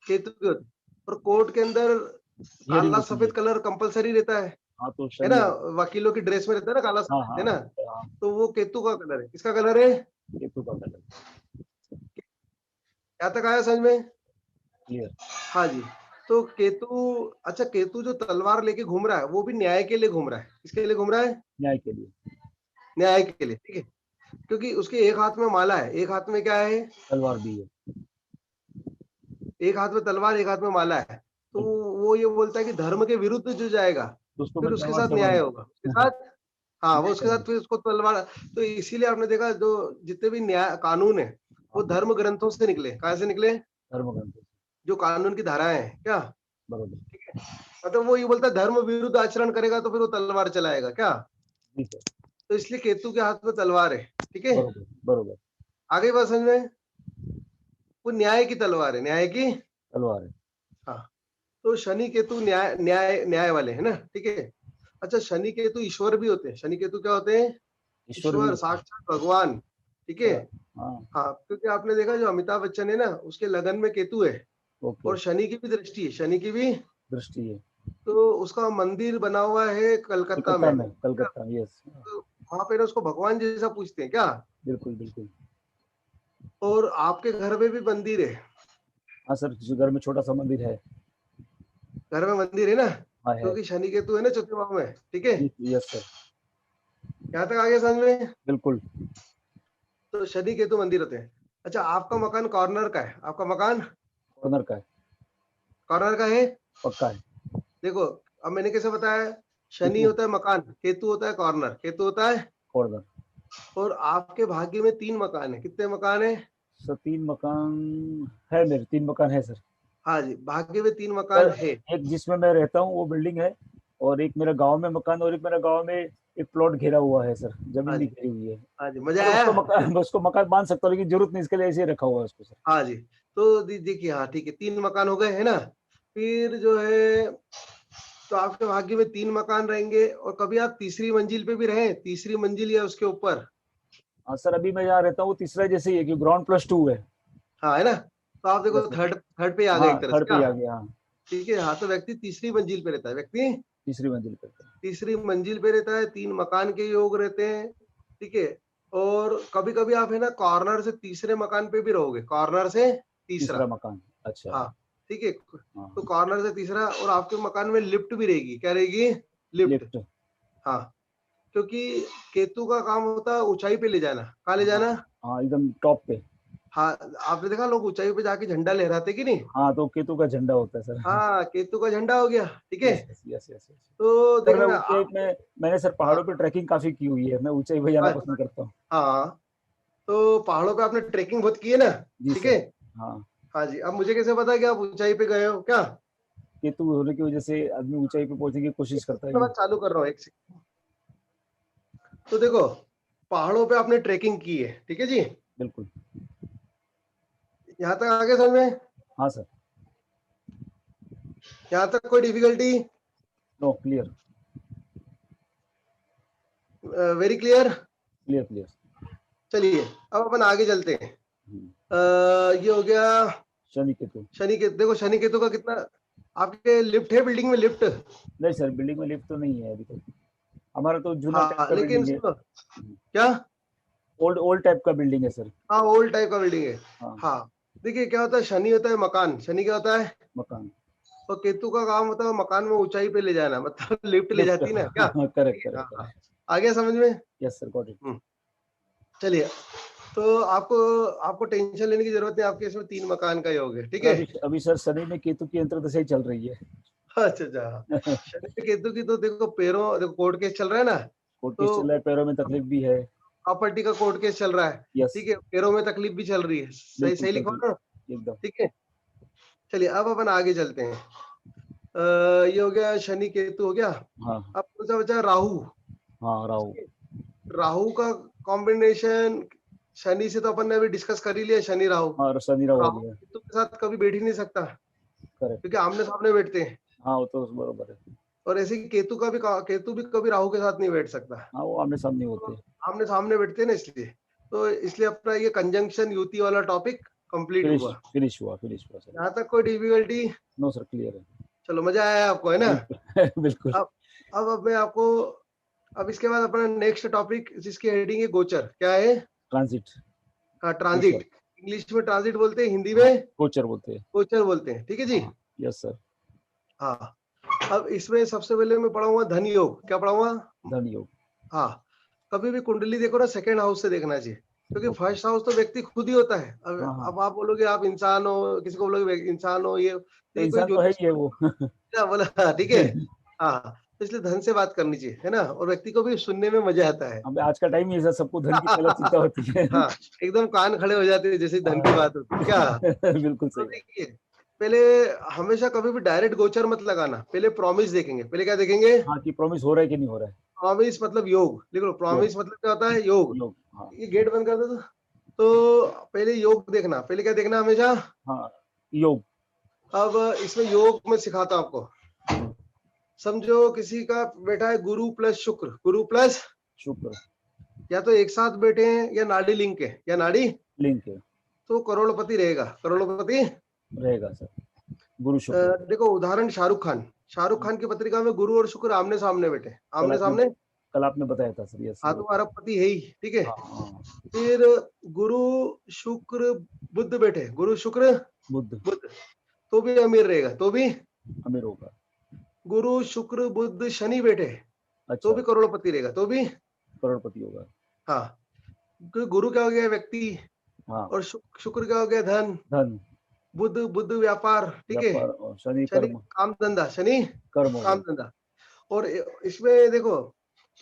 केतु के होते हैं। और कोर्ट के अंदर हियरिंग काला होती है। सफेद कलर कंपलसरी रहता हाँ, तो है ना, शनि। वकीलों की ड्रेस में रहता है ना काला हाँ सफेद, हाँ है ना। हाँ, तो वो केतु का कलर है, किसका कलर है, केतु का कलर। यहाँ तक आया समझ में। क्लियर। हाँ जी। तो केतु, अच्छा केतु जो तलवार लेके घूम रहा है वो भी न्याय के लिए घूम रहा है, किसके लिए घूम रहा है, न्याय के लिए। न्याय के लिए, ठीक है। क्योंकि उसके एक हाथ में माला है, एक हाथ में क्या है, तलवार भी है, एक हाथ में तलवार, एक हाथ में माला है। तो बिल्कुल। वो ये बोलता है कि धर्म के विरुद्ध जो जाएगा तो उसको फिर मैं उसके तलवार साथ न्याय समझ। होगा, उसके साथ, हाँ वो न्याय उसके साथ करेंगे। फिर उसको तलवार। तो इसीलिए आपने देखा जो जितने भी न्याय कानून है वो हाँ, धर्म ग्रंथों से निकले, कहाँ से निकले, धर्म ग्रंथ। जो कानून की धाराएं हैं क्या, बरोबर। ठीक है। मतलब वो ये बोलता है धर्म विरुद्ध आचरण करेगा तो फिर वो तलवार चलाएगा क्या। जी सर। तो इसलिए केतु के हाथ में तलवार है, ठीक है। बरोबर बरोबर। आगे बात समझ में, वो न्याय की तलवार है, न्याय की, तलवार है। हाँ। तो शनि केतु न्याय न्याय न्याय वाले है ना, ठीक है। अच्छा शनि केतु ईश्वर भी होते हैं, शनि केतु क्या होते हैं, ईश्वर भी ईश्वर होते हैं। साक्षात भगवान, ठीक है। अच्छा, हाँ। हाँ क्योंकि आपने देखा जो अमिताभ बच्चन है ना उसके लगन में केतु है, ओके। और शनि की भी दृष्टि है, शनि की भी। दृष्टि है। तो उसका मंदिर बना हुआ है कलकत्ता कलकत्ता में, में, कलकत्ता, यस। तो वहां पे ना उसको भगवान जैसा पूछते हैं क्या। बिल्कुल बिल्कुल। और आपके घर में भी मंदिर है, हाँ सर, किसी घर में छोटा सा मंदिर है। घर में मंदिर है ना, हाँ, है। क्योंकि शनि केतु है ना चौथे भाव में, ठीक है। Yes sir. यहाँ तक आगे समझ में। बिल्कुल। तो शनि केतु मंदिर होते हैं। अच्छा आपका मकान कॉर्नर का है, आपका मकान कॉर्नर का है। कॉर्नर का है। पक्का है। देखो अब मैंने कैसे बताया, शनि केतु। होता है मकान, केतु होता है कॉर्नर, केतु होता है। कॉर्नर। और आपके भाग्य में 3 मकान है, कितने मकान है, सर 3 मकान है, मेरे 3 मकान है सर। हाँ जी भाग्य में 3 मकान सर, है। एक जिसमें मैं रहता हूँ वो बिल्डिंग है, और एक मेरा गांव में मकान, और एक मेरा गांव में एक प्लॉट घेरा हुआ है सर, हाँ जमीन भी जी, घेरी हुई है। हाँ जी मजा मतलब आया। उसको मकान मैं उसको मकान मान सकता हूँ, लेकिन जरूरत नहीं, इसके लिए ऐसे ही रखा हुआ है उसको सर। हाँ जी। तो देखिए, हाँ ठीक है, 3 मकान हो गए है ना। फिर जो है, तो आपके भाग्य में 3 मकान रहेंगे, और कभी आप तीसरी मंजिल पे भी रहे, तीसरी मंजिल या उसके ऊपर, हाँ सर, अभी मैं जहाँ रहता हूँ वो तीसरा जैसे ही है, कि ग्राउंड +2 है। हाँ है ना। तो आप देखो यस सर। थर्ड थर्ड पे आ गए हाँ, एक तरह से थर्ड पे क्या, ही आ गया, हाँ। ठीक है। हाँ तो व्यक्ति तीसरी मंजिल पे रहता है, व्यक्ति तीसरी मंजिल पे। तीसरी मंजिल पे रहता है, 3 मकान के योग रहते हैं, ठीक है। और कभी कभी आप है ना कॉर्नर से तीसरे मकान पे भी रहोगे, कॉर्नर से तीसरा, तीसरा मकान, अच्छा। हाँ ठीक है। तो हाँ। कॉर्नर से तीसरा, और आपके मकान में लिफ्ट भी रहेगी, क्या रहेगी, लिफ्ट, लिफ्ट। हाँ। क्योंकि केतु का काम होता है ऊंचाई पे ले जाना, कहाँ ले हाँ जाना, हाँ, एकदम टॉप पे। हाँ। आपने देखा लोग ऊंचाई पे जाके झंडा लहराते कि नहीं, हाँ, तो केतु का झंडा होता है सर। हाँ केतु का झंडा हो गया, ठीक है। Yes yes yes yes yes. तो सर मैं देखना ऊंचाई आप, में, मैंने सर हाँ पहाड़ों पे ट्रैकिंग काफी की हुई है, मैं ऊंचाई पे जाना हाँ पसंद करता हूँ। हाँ। तो पहाड़ों पे आपने ट्रेकिंग बहुत की है ना, जी ठीक सर। है। हाँ। हाँ जी, अब मुझे कैसे पता कि आप ऊंचाई पे गए हो क्या। केतु होने की वजह से आदमी ऊंचाई पे पहुंचने की कोशिश करता है मैं कि। बात चालू कर रहा हूँ एक सेकंड। तो देखो पहाड़ों पे आपने ट्रेकिंग की है, ठीक है जी, बिल्कुल। यहाँ तक आगे समझ में, हाँ सर। यहाँ तक कोई difficulty, no, clear. Very clear. Clear clear. चलिए अब अपन आगे चलते हैं। ये हो गया शनि केतु। शनि के, देखो शनि केतु का कितना, आपके लिफ्ट है बिल्डिंग में, लिफ्ट, नहीं सर, बिल्डिंग में लिफ्ट तो नहीं है अभी तक। हमारा तो जूना टाइप हाँ का लेकिन बिल्डिंग है। सुनो क्या, ओल्ड ओल्ड टाइप का बिल्डिंग है सर। हाँ ओल्ड टाइप का बिल्डिंग है, हाँ। हाँ। देखिए क्या होता है, शनि होता है मकान, शनि क्या होता है, मकान। और केतु का काम होता है मकान में ऊंचाई पे ले जाना, मतलब लिफ्ट ले लिफ्ट, जाती ना क्या? हाँ, करेक्ट हाँ करेक्ट हाँ, करेक्ट। आ गया समझ में? Yes sir, got it. चलिए, तो आपको आपको टेंशन लेने की जरूरत नहीं, आपके इसमें 3 मकान का योग है, ठीक है? अभी सर शनि में केतु की अंतर्दशा ही चल रही है। अच्छा अच्छा, शनि पे केतु की तो देखो पैरों, देखो कोर्ट केस चल रहा है ना, कोर्ट केस तो चल रहा है, पैरों में तकलीफ भी है। प्रॉपर्टी का कोर्ट केस चल रहा है, यस, ठीक है, पैरों में तकलीफ भी चल रही है, सही बिल्कुल सही सर, लिखा ना? एकदम। ठीक है, चलिए अब अपन आगे चलते हैं। ये हो गया शनि केतु हो गया। हाँ अब कौन सा बचा? राहु। हाँ, राहु। राहु का कॉम्बिनेशन शनि से तो अपन ने अभी डिस्कस कर ही लिया, शनि राहु। हाँ, और शनि राहु आ राहु गया। केतु के साथ कभी बैठ ही नहीं सकता, करेक्ट। क्योंकि आमने सामने बैठते हैं। हाँ, वो तो बरोबर है। और ऐसे ही केतु भी कभी राहु के साथ नहीं बैठ सकता, हाँ, वो आमने सामने तो होते हैं। आमने सामने बैठते हैं ना, इसलिए तो इसलिए अपना ये कंजंक्शन युति वाला टॉपिक कंप्लीट फिनिश हुआ। फिनिश हुआ सर। यहाँ तक कोई डिफिकल्टी? नो सर, क्लियर है। चलो, मजा आया आपको, है ना? बिल्कुल बिल्कुल। अब अब मैं आपको, अब इसके बाद अपना नेक्स्ट टॉपिक जिसकी हेडिंग है गोचर, क्या है? ट्रांजिट। हाँ, गोचर। ट्रांजिट। इंग्लिश में ट्रांजिट बोलते हैं, हिंदी हाँ, में गोचर बोलते हैं। गोचर बोलते हैं, ठीक है जी। हाँ, यस सर। हाँ, अब इसमें सबसे पहले मैं पढ़ाऊंगा धन योग। क्या पढ़ाऊंगा? धन योग। हाँ, कभी भी कुंडली देखो ना, सेकंड हाउस से देखना चाहिए, क्योंकि ओके। फर्स्ट हाउस तो व्यक्ति खुद ही होता है। हाँ हाँ, अब आप बोलोगे आप इंसान हो, किसी को बोलोगे इंसान हो, तो ये कोई इंसान तो है ज्योतिष ही है वो। क्या बोला? ठीक है। हाँ, तो इसलिए धन से बात करनी चाहिए, है ना, और व्यक्ति को भी सुनने में मजा आता है। अब आज का टाइम ही ऐसा, सबको धन की पहले चिंता होती है। हाँ, एकदम कान खड़े हो जाते हैं जैसे धन की हाँ, बात होती है क्या? बिल्कुल तो सही बात। देखिए, पहले हमेशा कभी भी डायरेक्ट गोचर मत लगाना, पहले प्रॉमिस देखेंगे। पहले क्या देखेंगे? हाँ, कि प्रॉमिस हो रहा है कि नहीं हो रहा है। प्रॉमिस मतलब योग, लिख लो, योग। प्रॉमिस मतलब क्या होता है? योग। योग, हाँ। ये गेट बंद कर दो तो पहले योग देखना, पहले क्या देखना हमेशा? हाँ, योग। अब इसमें योग में सिखाता हूं आपको। समझो किसी का बैठा है गुरु प्लस शुक्र, गुरु प्लस, शुक्र। या तो एक साथ बैठे हैं या नाड़ी लिंक है, या नाड़ी, लिंक है। तो करोड़पति रहेगा, करोड़पति। रहेगा सर। गुरु शुक्र। देखो उदाहरण, शाहरुख खान की पत्रिका में गुरु और शुक्र आमने सामने बैठे, कल आमने आपने सामने। कल आपने बताया था सर, यस हाँ, वो तो तो। अरबपति है ही, ठीक है। हाँ हाँ। फिर गुरु शुक्र बुध बैठे, गुरु शुक्र बुध। बुध, तो भी अमीर रहेगा, तो भी। अमीर होगा। गुरु शुक्र बुध शनि बैठे, तो अच्छा, भी करोड़पति रहेगा, तो भी। करोड़पति होगा। हाँ, क्योंकि गुरु क्या हो गया? व्यक्ति। हाँ, और शुक्र क्या हो गया? धन। धन। बुध बुध व्यापार, ठीक है। व्यापार, और शनि शनि कर्म। काम धंधा, शनि कर्म हो काम गया। धंधा। और इसमें देखो,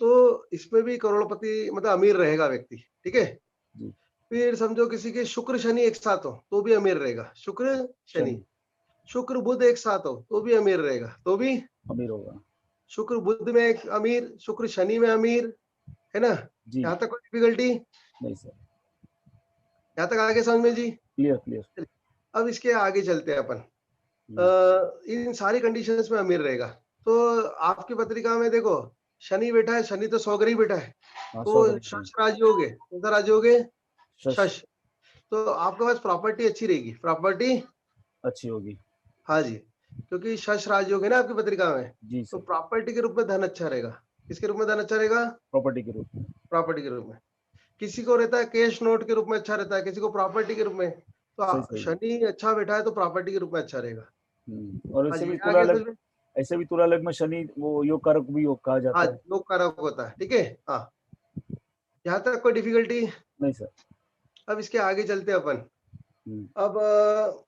तो इसमें भी करोड़पति मतलब अमीर रहेगा व्यक्ति, ठीक है। जी। फिर समझो किसी के शुक्र शनि एक साथ हो, तो भी अमीर रहेगा, शुक्र शनि। शनि। शुक्र बुध एक साथ हो, तो भी अमीर रहेगा, तो भी। अमीर होगा। शुक्र बुध में एक अमीर, शुक्र शनि में अमीर, है ना? जी। यहाँ तक कोई डिफिकल्टी? नहीं सर। यहाँ तक आगे समझ में जी? Clear clear. चलिए, अब इसके आगे चलते हैं अपन। हम्म, इन सारी कंडीशंस में अमीर रहेगा। तो आपकी पत्रिका में देखो, शनि बैठा है, शनि तो सौगरी बैठा है, हाँ, तो सौगरी। शश राजयोग है। कौन सा राजयोग है? शश। शश। तो आपके पास प्रॉपर्टी अच्छी रहेगी, प्रॉपर्टी। अच्छी होगी। हाँ जी, क्योंकि शश राजयोग है ना आपकी पत्रिका में, जी तो सर। प्रॉपर्टी के रूप में धन अच्छा रहेगा। किसके रूप में धन अच्छा रहेगा? प्रॉपर्टी के रूप में। प्रॉपर्टी के रूप में। किसी को रहता है कैश नोट के रूप में अच्छा रहता है, किसी को प्रॉपर्टी के रूप में। तो सही सही। शनि अच्छा बैठा है तो प्रॉपर्टी के रूप में अच्छा रहेगा। और हाँ ऐसे जी, भी ये तुला आगे लग समझ में? ऐसे भी तुला लग में शनि वो योग कारक भी योग कहा हाँ, जाता है। योग कारक होता है, ठीक है। हाँ, यहाँ तक कोई डिफिकल्टी? नहीं सर। अब इसके आगे चलते हैं अपन। हम्म, अब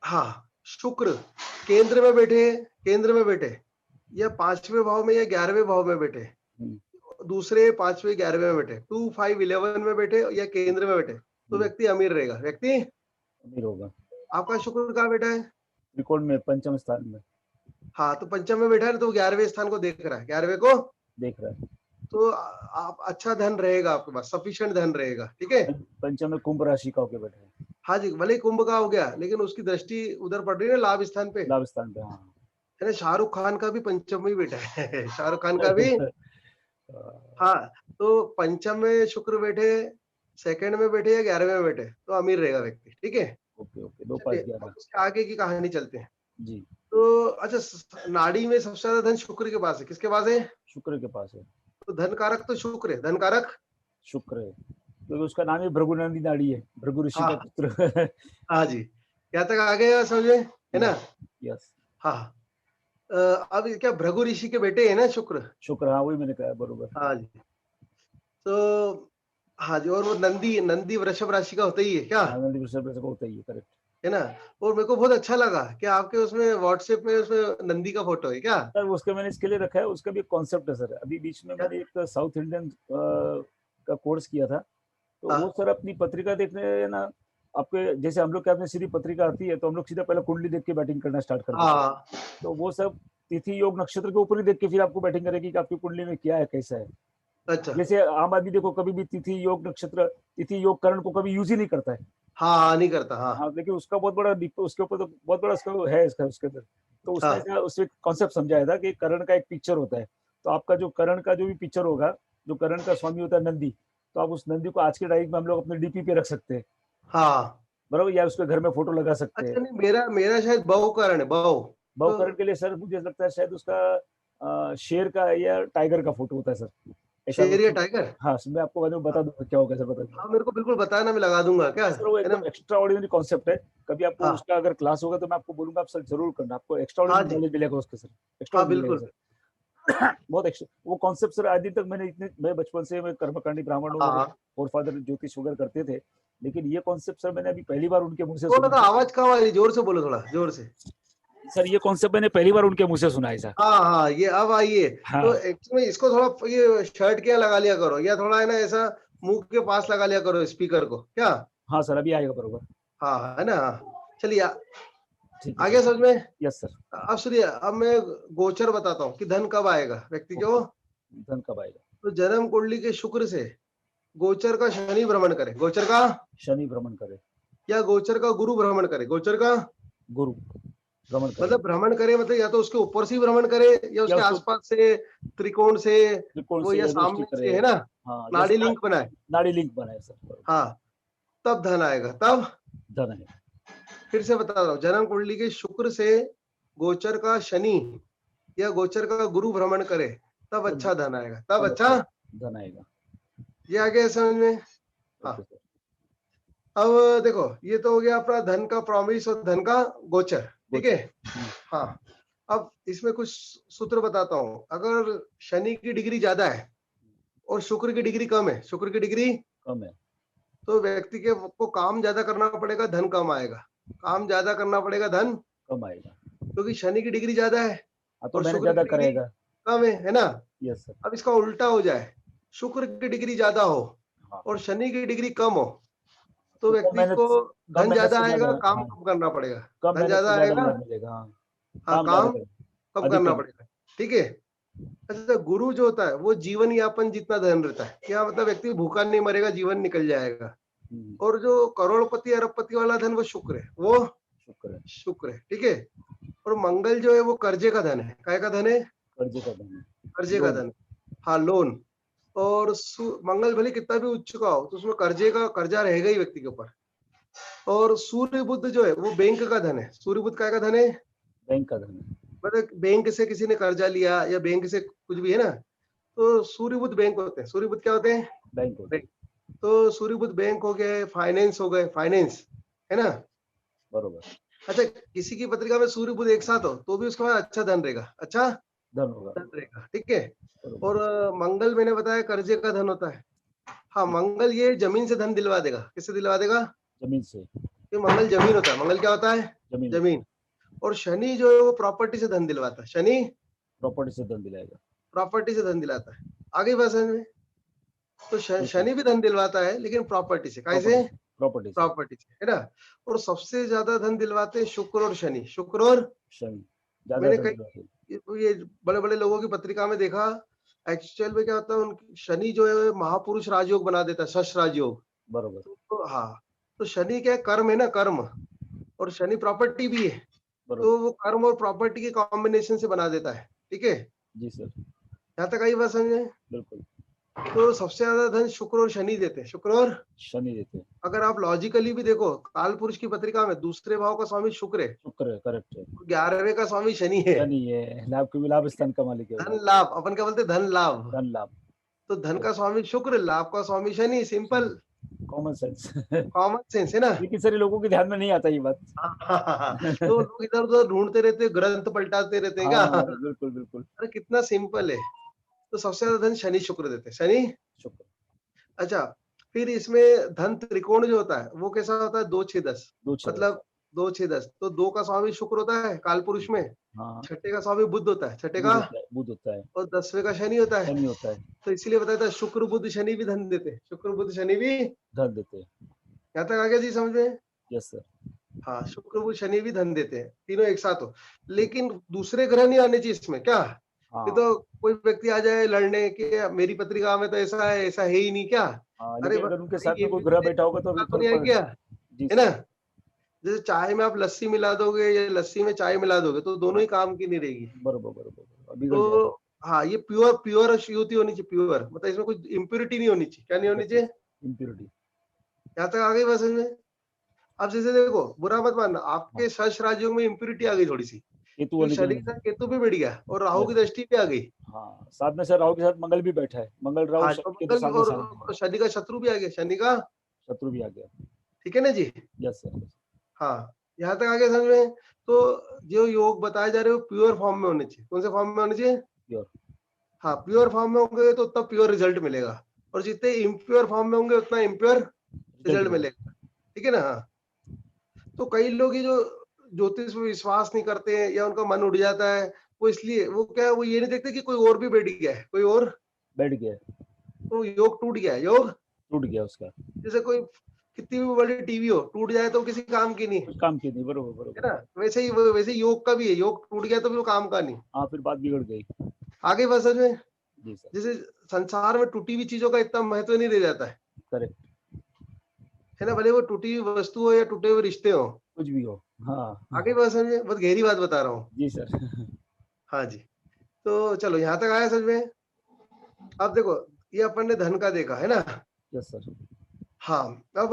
हाँ, शुक्र केंद्र में बैठे, केंद्र में बैठे, या 5वें भाव में या 11वें भाव में बैठे, हम्म, दूसरे 5वें 11वें में बैठे, 2 5 11 में बैठे या केंद्र में बैठे, तो हम्म, व्यक्ति अमीर रहेगा, व्यक्ति। अमीर होगा। आपका शुक्र कहाँ बैठा है? त्रिकोण में पंचम स्थान में। हाँ, तो पंचम में बैठा है तो 11वें स्थान को देख रहा है, 11वें को। देख रहा है। तो आप अच्छा धन रहेगा, आपके पास सफिशिएंट धन रहेगा, ठीक है। पंचम में कुंभ राशि का होके बैठे हैं। हाँ जी, भले ही कुंभ का हो गया, लेकिन उसकी दृष्टि उधर पड़ रही है ना, लाभ स्थान पे, लाभ स्थान पे, हाँ। है ना। शाहरुख खान का भी पंचम में ही बैठा है। शाहरुख खान का भी। हाँ, तो पंचम में शुक्र बैठे, सेकंड में बैठे या 11वें में बैठे, तो अमीर रहेगा व्यक्ति, ठीक है। ओके ओके, 2 5 चलिए, अब 11। उसके आगे की कहानी चलते हैं। जी। तो अच्छा, नाड़ी में सबसे ज्यादा धन शुक्र के पास है, किसके पास है? शुक्र के पास है। तो धन कारक तो शुक्र है, धन कारक। शुक्र है, क्योंकि उसका नाम ही भृगुनंदी नाड़ी है, भृगु ऋषि का हाँ पुत्र। हाँ जी, यहाँ तक आ गया समझे, है ना? Yes yes. हाँ, अब ये क्या भृगु ऋषि के बेटे है ना शुक्र। शुक्र, हाँ वही मैंने कहा, बरोबर। हाँ जी। तो हाँ जी, और वो नंदी नंदी वृषभ राशि का होता ही है क्या, हाँ, नंदी वृषभ राशि का होता ही है, करेक्ट। है ना। और मेरे को बहुत अच्छा लगा कि आपके उसमें व्हाट्सएप में उसमें नंदी का फोटो है क्या। सर उसका मैंने इसके लिए रखा है, उसका भी एक कॉन्सेप्ट है सर। अभी बीच में क्या? मैंने एक साउथ इंडियन का कोर्स किया था, तो वो हाँ सर अपनी पत्रिका देखने ना, आपके जैसे हम लोग क्या, अपनी सीधी पत्रिका आती है तो हम लोग सीधा पहले कुंडली देख के बैटिंग करना स्टार्ट कर देते हैं। हाँ। तो वो सब तिथि योग नक्षत्र के ऊपर ही देख के फिर आपको बैटिंग करेगी कि आपकी कुंडली में क्या है, कैसा है। अच्छा। जैसे आम आदमी देखो कभी भी तिथि योग नक्षत्र, तिथि योग करण को कभी यूज ही नहीं करता है। हाँ हाँ, नहीं करता हाँ। हाँ, लेकिन उसका बहुत बड़ा उसके ऊपर तो बहुत बड़ा उसका है, इसका उसके अंदर। तो उसने हाँ ऐसा उससे कॉन्सेप्ट समझाया था कि करण का एक पिक्चर होता है। तो आपका जो करण का जो भी पिक्चर होगा, जो करण का स्वामी होता है नंदी, तो आप उस नंदी को आज के तारीख में हम लोग अपने डीपी पे रख सकते हैं, हाँ। बराबर, या उसके घर में फोटो लगा सकते हैं। अच्छा नहीं, मेरा मेरा शायद बहु कारण है, बहु। तो बहुकरण के लिए सर मुझे लगता है शायद उसका शेर का या टाइगर का फोटो होता है सर, ऐसा शेर या कुछ। टाइगर। हाँ सर, मैं आपको बाद में बता दूंगा क्या होगा सर, बता दूंगा। हाँ मेरे को बिल्कुल बताना, मैं लगा दूंगा क्या, सर वो है ना। एकदम एक्स्ट्रा ऑर्डिनरी कॉन्सेप्ट है। कभी आपको हाँ उसका अगर क्लास होगा तो मैं आपको बोलूंगा, आप सर जरूर करना, आपको एक्स्ट्रा हाँ ऑर्डिनरी जी। नॉलेज मिलेगा उसके सर, एक्स्ट्रा हाँ ऑर्डिनरी बिल्कुल। मिलेगा सर। बहुत एक्स्ट्रा वो कॉन्सेप्ट सर, आज दिन तक मैंने इतने, मैं बचपन से मैं कर्मकांडी ब्राह्मण हूँ, मेरे हाँ। फोर फादर ज्योतिष वगैरह करते थे, लेकिन ये कॉन्सेप्ट सर मैंने अभी पहली बार उनके मुंह से थोड़ा सा सुना। आवाज कम आ रही, जोर से बोलो, थोड़ा जोर से। सर ये कॉन्सेप्ट मैंने पहली बार उनके मुंह से सुना है सर। हाँ हाँ, ये अब आइए। तो हाँ एक्चुअली इसको थोड़ा ये शर्ट क्या लगा लिया करो, या थोड़ा है ना ऐसा मुंह के पास लगा लिया करो स्पीकर को क्या। हाँ सर, अभी आएगा बरोबर। हाँ है ना, हाँ। चलिए ठीक है आगे सर। समझ में। Yes sir. अब सुनिए, अब मैं गोचर बताता हूँ कि धन कब आएगा व्यक्ति को। ओके, धन कब आएगा। तो जन्म कुंडली के शुक्र से गोचर का शनि भ्रमण करे, गोचर का, शनि भ्रमण करे, या गोचर का गुरु भ्रमण करे, गोचर का गुरु भ्रमण करे, मतलब भ्रमण करे, मतलब या तो उसके ऊपर से ही भ्रमण करे या या उसके उसको आसपास से, त्रिकोण से, त्रिकोण वो से या या दृष्टि सामने करे। से, है ना, हाँ, नाड़ी जैसे लिंक बनाए। नाड़ी लिंक बनाए सर, बरोबर। हाँ, तब धन आएगा, तब। धन है। फिर से बता रहा हूँ, जन्म कुंडली के शुक्र से गोचर का शनि या गोचर का गुरु भ्रमण करे, तब तो अच्छा धन आएगा, तब तब अच्छा। अच्छा धन आएगा। ये आ गया समझ में। ओके हाँ। सर। अब देखो, ये तो हो गया अपना धन का प्रॉमिस और धन का गोचर, ठीक है। गोचर। हाँ, अब इसमें कुछ सूत्र बताता हूँ। अगर शनि की डिग्री ज्यादा है और शुक्र की डिग्री कम है, शुक्र की डिग्री, कम है। तो व्यक्ति के को काम ज्यादा करना पड़ेगा, धन कम आएगा। काम ज्यादा करना पड़ेगा, धन, कम आएगा। क्योंकि शनि की डिग्री ज्यादा है हाँ, तो और मैंने शुक्र ज्यादा की डिग्री करेगा। कम है ना। Yes sir. अब इसका उल्टा हो जाए, शुक्र की डिग्री ज्यादा हो हाँ, और शनि की डिग्री कम हो, तो तो व्यक्ति को कम धन मेहनत ज्यादा से आएगा, ज्यादा, काम हाँ, कम करना पड़ेगा। कम धन मेहनत से ज्यादा ज्यादा आएगा, लाभ मिलेगा। हाँ, हाँ, काम ज्यादा काम करें, कम अधिक करना करें। पड़ेगा, ठीक है। अच्छा, गुरु जो होता है वो जीवन यापन जितना धन रहता है, क्या मतलब व्यक्ति भूखा नहीं मरेगा, जीवन निकल जाएगा। हम्म, और जो करोड़पति अरबपति वाला धन, वो शुक्र है, वो शुक्र है। शुक्र है, ठीक है। और मंगल जो है वो कर्जे का धन है, काय का धन है, कर्जे का धन है, कर्जे का लोन। धन है। हाँ, लोन। और मंगल भले कितना भी उच्च का हो, तो उसमें कर्जे का कर्जा रहेगा ही व्यक्ति के ऊपर। और सूर्य बुध जो है वो बैंक का धन है, सूर्य बुध काय का धन है, बैंक का धन है। मतलब बैंक से किसी ने कर्जा लिया या बैंक से कुछ भी, है ना, तो सूर्य बुध बैंक होते हैं। सूर्य बुध क्या होते हैं, बैंक होते बैंक। हैं। तो सूर्य बुध बैंक हो गए, फाइनेंस हो गए, फाइनेंस, है ना। बरोबर। अच्छा, किसी की पत्रिका में सूर्य बुध एक साथ हो तो भी उसके बाद अच्छा धन रहेगा, अच्छा धन होगा। धन रहेगा, ठीक है। बरोबर। और मंगल मैंने बताया कर्जे का धन होता है। हाँ, मंगल ये जमीन से धन दिलवा देगा, किससे दिलवा देगा, जमीन से। ये मंगल जमीन होता है। मंगल क्या होता है, जमीन होता है। जमीन। और शनि जो है वो प्रॉपर्टी से धन दिलवाता है, शनि प्रॉपर्टी से धन दिलाएगा। प्रॉपर्टी से धन दिलाता है। आगे बात समझ में। तो बिल्कुल। शनि भी धन दिलवाता है, लेकिन प्रॉपर्टी से, कैसे, प्रॉपर्टी से, प्रॉपर्टी से। प्रॉपर्टी से, है ना। और सबसे ज्यादा धन दिलवाते हैं शुक्र और शनि, शुक्र और, शनि ज्यादा मैंने धन कई दिलाते हैं। ये बड़े बड़े लोगों की पत्रिका में देखा, एक्चुअल में क्या होता है, उनकी शनि जो है महापुरुष राजयोग बना देता है, शश राजयोग। बरोबर। तो हाँ, तो शनि क्या है, कर्म है ना, कर्म। और शनि प्रॉपर्टी भी है, बरोबर। तो वो कर्म और प्रॉपर्टी के कॉम्बिनेशन से बना देता है, ठीक है। जी सर। यहाँ तक आई बात समझे। बिल्कुल। तो सबसे ज्यादा धन शुक्र और शनि देते हैं, शुक्र और, शनि देते हैं। अगर आप लॉजिकली भी देखो, काल पुरुष की पत्रिका में दूसरे भाव का स्वामी शुक्र है, शुक्र है, करेक्ट है। 11वें का स्वामी शनि है। शनि है, लाभ के लाभ स्थान का मालिक है धन वो। लाभ, अपन क्या बोलते हैं, धन लाभ। धन लाभ। तो धन का स्वामी शुक्र, लाभ का स्वामी Shani, simple. Common sense. Common sense है ना। लेकिन सारे लोगों के ध्यान में नहीं आता ये बात। तो लोग इधर उधर ढूंढते रहते हैं, ग्रंथ पलटाते रहते हैं क्या। हाँ बिल्कुल बिल्कुल। अरे कितना सिंपल है। तो सबसे ज्यादा धन शनि शुक्र देते हैं, शनि। शुक्र। अच्छा, फिर इसमें धन त्रिकोण जो होता है वो कैसा होता है, 2 6 10। 2 6 10। मतलब 2 6 10, तो 2 का स्वामी शुक्र होता है काल पुरुष में, हाँ। छठे का स्वामी बुध होता है, छठे बुध का, होता है, बुध होता है। और 10वें का शनि होता है। शनि होता है। तो इसीलिए बताया था शुक्र बुध शनि भी धन देते हैं, शुक्र बुध शनि भी। धन देते हैं। यहाँ तक आ गया जी समझ में। Yes sir. हाँ, शुक्र बुध शनि भी धन देते हैं, तीनों एक साथ हो। लेकिन दूसरे ग्रह नहीं आने चाहिए इसमें क्या। ये हाँ तो कोई व्यक्ति आ जाए लड़ने कि मेरी पत्रिका में तो ऐसा है, ऐसा है ही नहीं क्या। हाँ, अरे लेकिन अगर उनके भाई साथ ये में कोई भी ग्रह तो बैठा होगा तो अभी तो फर्क नहीं है पड़। क्या, जी है सर। ना। जैसे चाय में आप लस्सी मिला दोगे या लस्सी में चाय मिला दोगे तो दोनों ही काम की नहीं रहेगी। बरोबर बरोबर बरोबर, बिगड़ तो जाएगा। हाँ, ये प्योर प्योर युति होनी चाहिए, प्योर मतलब इसमें कोई इम्प्योरिटी नहीं होनी चाहिए, क्या नहीं होनी चाहिए। इम्प्योरिटी। यहाँ तक आ गई बस में। अब जैसे देखो, बुरा मत मानना, हाँ, आपके शेष राज्यों में इम्प्योरिटी आ गई थोड़ी सी, केतु क्योंकि होने के शनि के लिए। साथ केतु भी बढ़ गया और राहु की यस। दृष्टि भी आ गई। हाँ, साथ में सर राहु के साथ मंगल भी बैठा है, मंगल राहु हाँ, शनि तो केतु मंगल भी, सामने सामने और है। शनि का शत्रु भी आ गया, शनि का। शत्रु भी आ गया। ठीक है ना जी। Yes sir. हाँ, यहाँ तक आ गया समझ में। तो जो योग बताए जा रहे हो प्योर फॉर्म में होने चाहिए, कौन से फॉर्म में होने चाहिए। प्योर। हाँ, प्योर फॉर्म में होंगे तो उतना प्योर रिजल्ट मिलेगा, और जितने इम्प्योर फॉर्म में होंगे उतना इम्प्योर रिजल्ट रिजल्ट मिलेगा। मिलेगा। ठीक है ना। हाँ, तो कई लोग ये जो ज्योतिष में विश्वास नहीं करते हैं या उनका मन उड़ जाता है, वो इसलिए वो क्या है, वो ये नहीं देखते कि कोई और भी बैठ गया है, कोई और, बैठ गया। तो योग टूट गया है, योग। टूट गया उसका। जैसे कोई कितनी भी बड़ी टीवी हो, टूट जाए तो किसी काम की नहीं, कुछ काम की नहीं, बरोबर है ना। बरोबर। वैसे ही योग का भी है, योग टूट गया तो फिर वो काम का नहीं। हाँ, फिर बात बिगड़ गई। आगे बस में, जी सर। जैसे संसार में टूटी हुई चीजों का इतना महत्व नहीं रह जाता करेक्ट। है ना, भले वो टूटी हुई वस्तु हो या टूटे हुए रिश्ते हो। कुछ भी हो। हाँ। आगे बस में बहुत गहरी बात बता रहा हूँ। जी सर। हाँ जी। तो चलो यहाँ तक आया समझ में। अब देखो, ये अपन ने धन का देखा है ना। Yes sir. हाँ, अब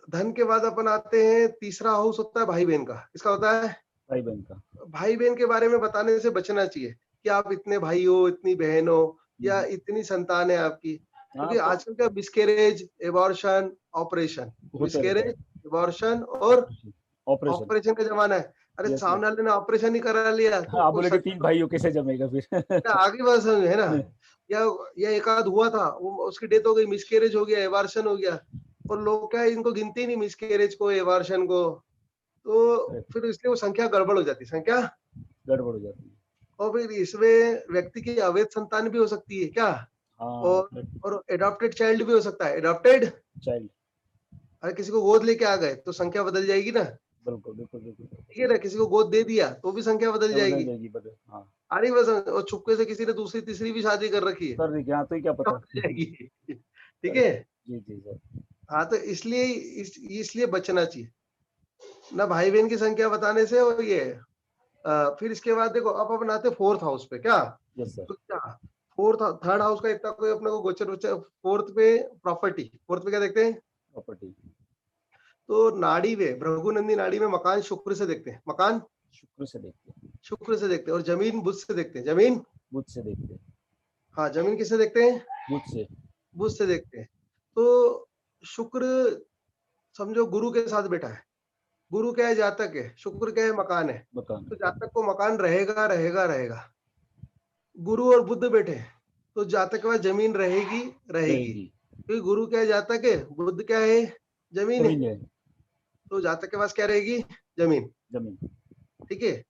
धन के बाद अपन आते हैं, तीसरा हाउस होता है भाई बहन का, इसका होता है। भाई बहन का। भाई बहन के बारे में बताने से बचना चाहिए कि आप इतने भाई हो, इतनी बहन हो, या इतनी संतान है आपकी, हाँ क्योंकि आजकल क्या मिसकैरेज, एबॉर्शन, ऑपरेशन, होते रहता मिसकैरेज, है। एबॉर्शन और ऑपरेशन। ऑपरेशन। ऑपरेशन का जमाना है। अरे यस यस। सामने वाले ने ऑपरेशन ही करा लिया तो हाँ, आप उसको बोले कि सच 3 भाई हो, कैसे जमेगा फिर। आगे बात समझ है ना। या या एक आध हुआ था, वो उसकी डेथ हो गई, मिसकैरेज हो गया, एबॉर्शन हो गया, और लोग क्या है, इनको गिनते ही नहीं मिसकैरेज को, एबॉर्शन को। तो फिर इसलिए वो संख्या गड़बड़ हो जाती है, संख्या। गड़बड़ हो जाती है। और फिर इसमें व्यक्ति की अवैध संतान भी हो सकती है क्या। हाँ और एडॉप्टेड चाइल्ड भी हो सकता है, एडॉप्टेड। चाइल्ड। अगर किसी को गोद लेके आ गए तो संख्या बदल जाएगी ना। बिल्कुल बिल्कुल बिल्कुल ठीक है ना, किसी को गोद दे दिया तो भी संख्या बदल क्या बदल जाएगी। जाएगी, बदल, हाँ। अरे बस, और छुपके से किसी ने दूसरी तीसरी भी शादी कर रखी है, कर दी क्या, तो ही क्या पता। बदल जाएगी। ठीक है। करेक्ट। जी जी सर। हाँ, तो इसलिए इसलिए बचना चाहिए ना भाई बहन की संख्या बताने से। और ये फिर इसके बाद देखो, अब अपन आते फोर्थ हाउस पे क्या। Yes sir. तो क्या, फोर्थ थर्ड हाउस का इतना कोई अपने को गोचर वोचर, फोर्थ पे प्रॉपर्टी, फोर्थ पे क्या देखते हैं। प्रॉपर्टी। तो नाड़ी में, भृगुनंदी नाड़ी में मकान शुक्र से देखते हैं, मकान शुक्र से देखते हैं। शुक्र से देखते हैं, और जमीन बुध से देखते हैं, जमीन। बुध से देखते हैं। हाँ, जमीन किससे देखते हैं, बुध से। बुध से देखते हैं। तो शुक्र समझो गुरु के साथ बैठा है, गुरु क्या है, जातक है, शुक्र क्या है, मकान है। मकान। तो जातक को मकान रहेगा रहेगा रहेगा। गुरु और बुध बैठे हैं, तो जातक के पास जमीन रहेगी रहेगी, रहेगी। क्योंकि गुरु क्या है, जातक है, बुध क्या है, जमीन है। जमीन है। तो जातक के पास क्या रहेगी, जमीन। जमीन। ठीक है।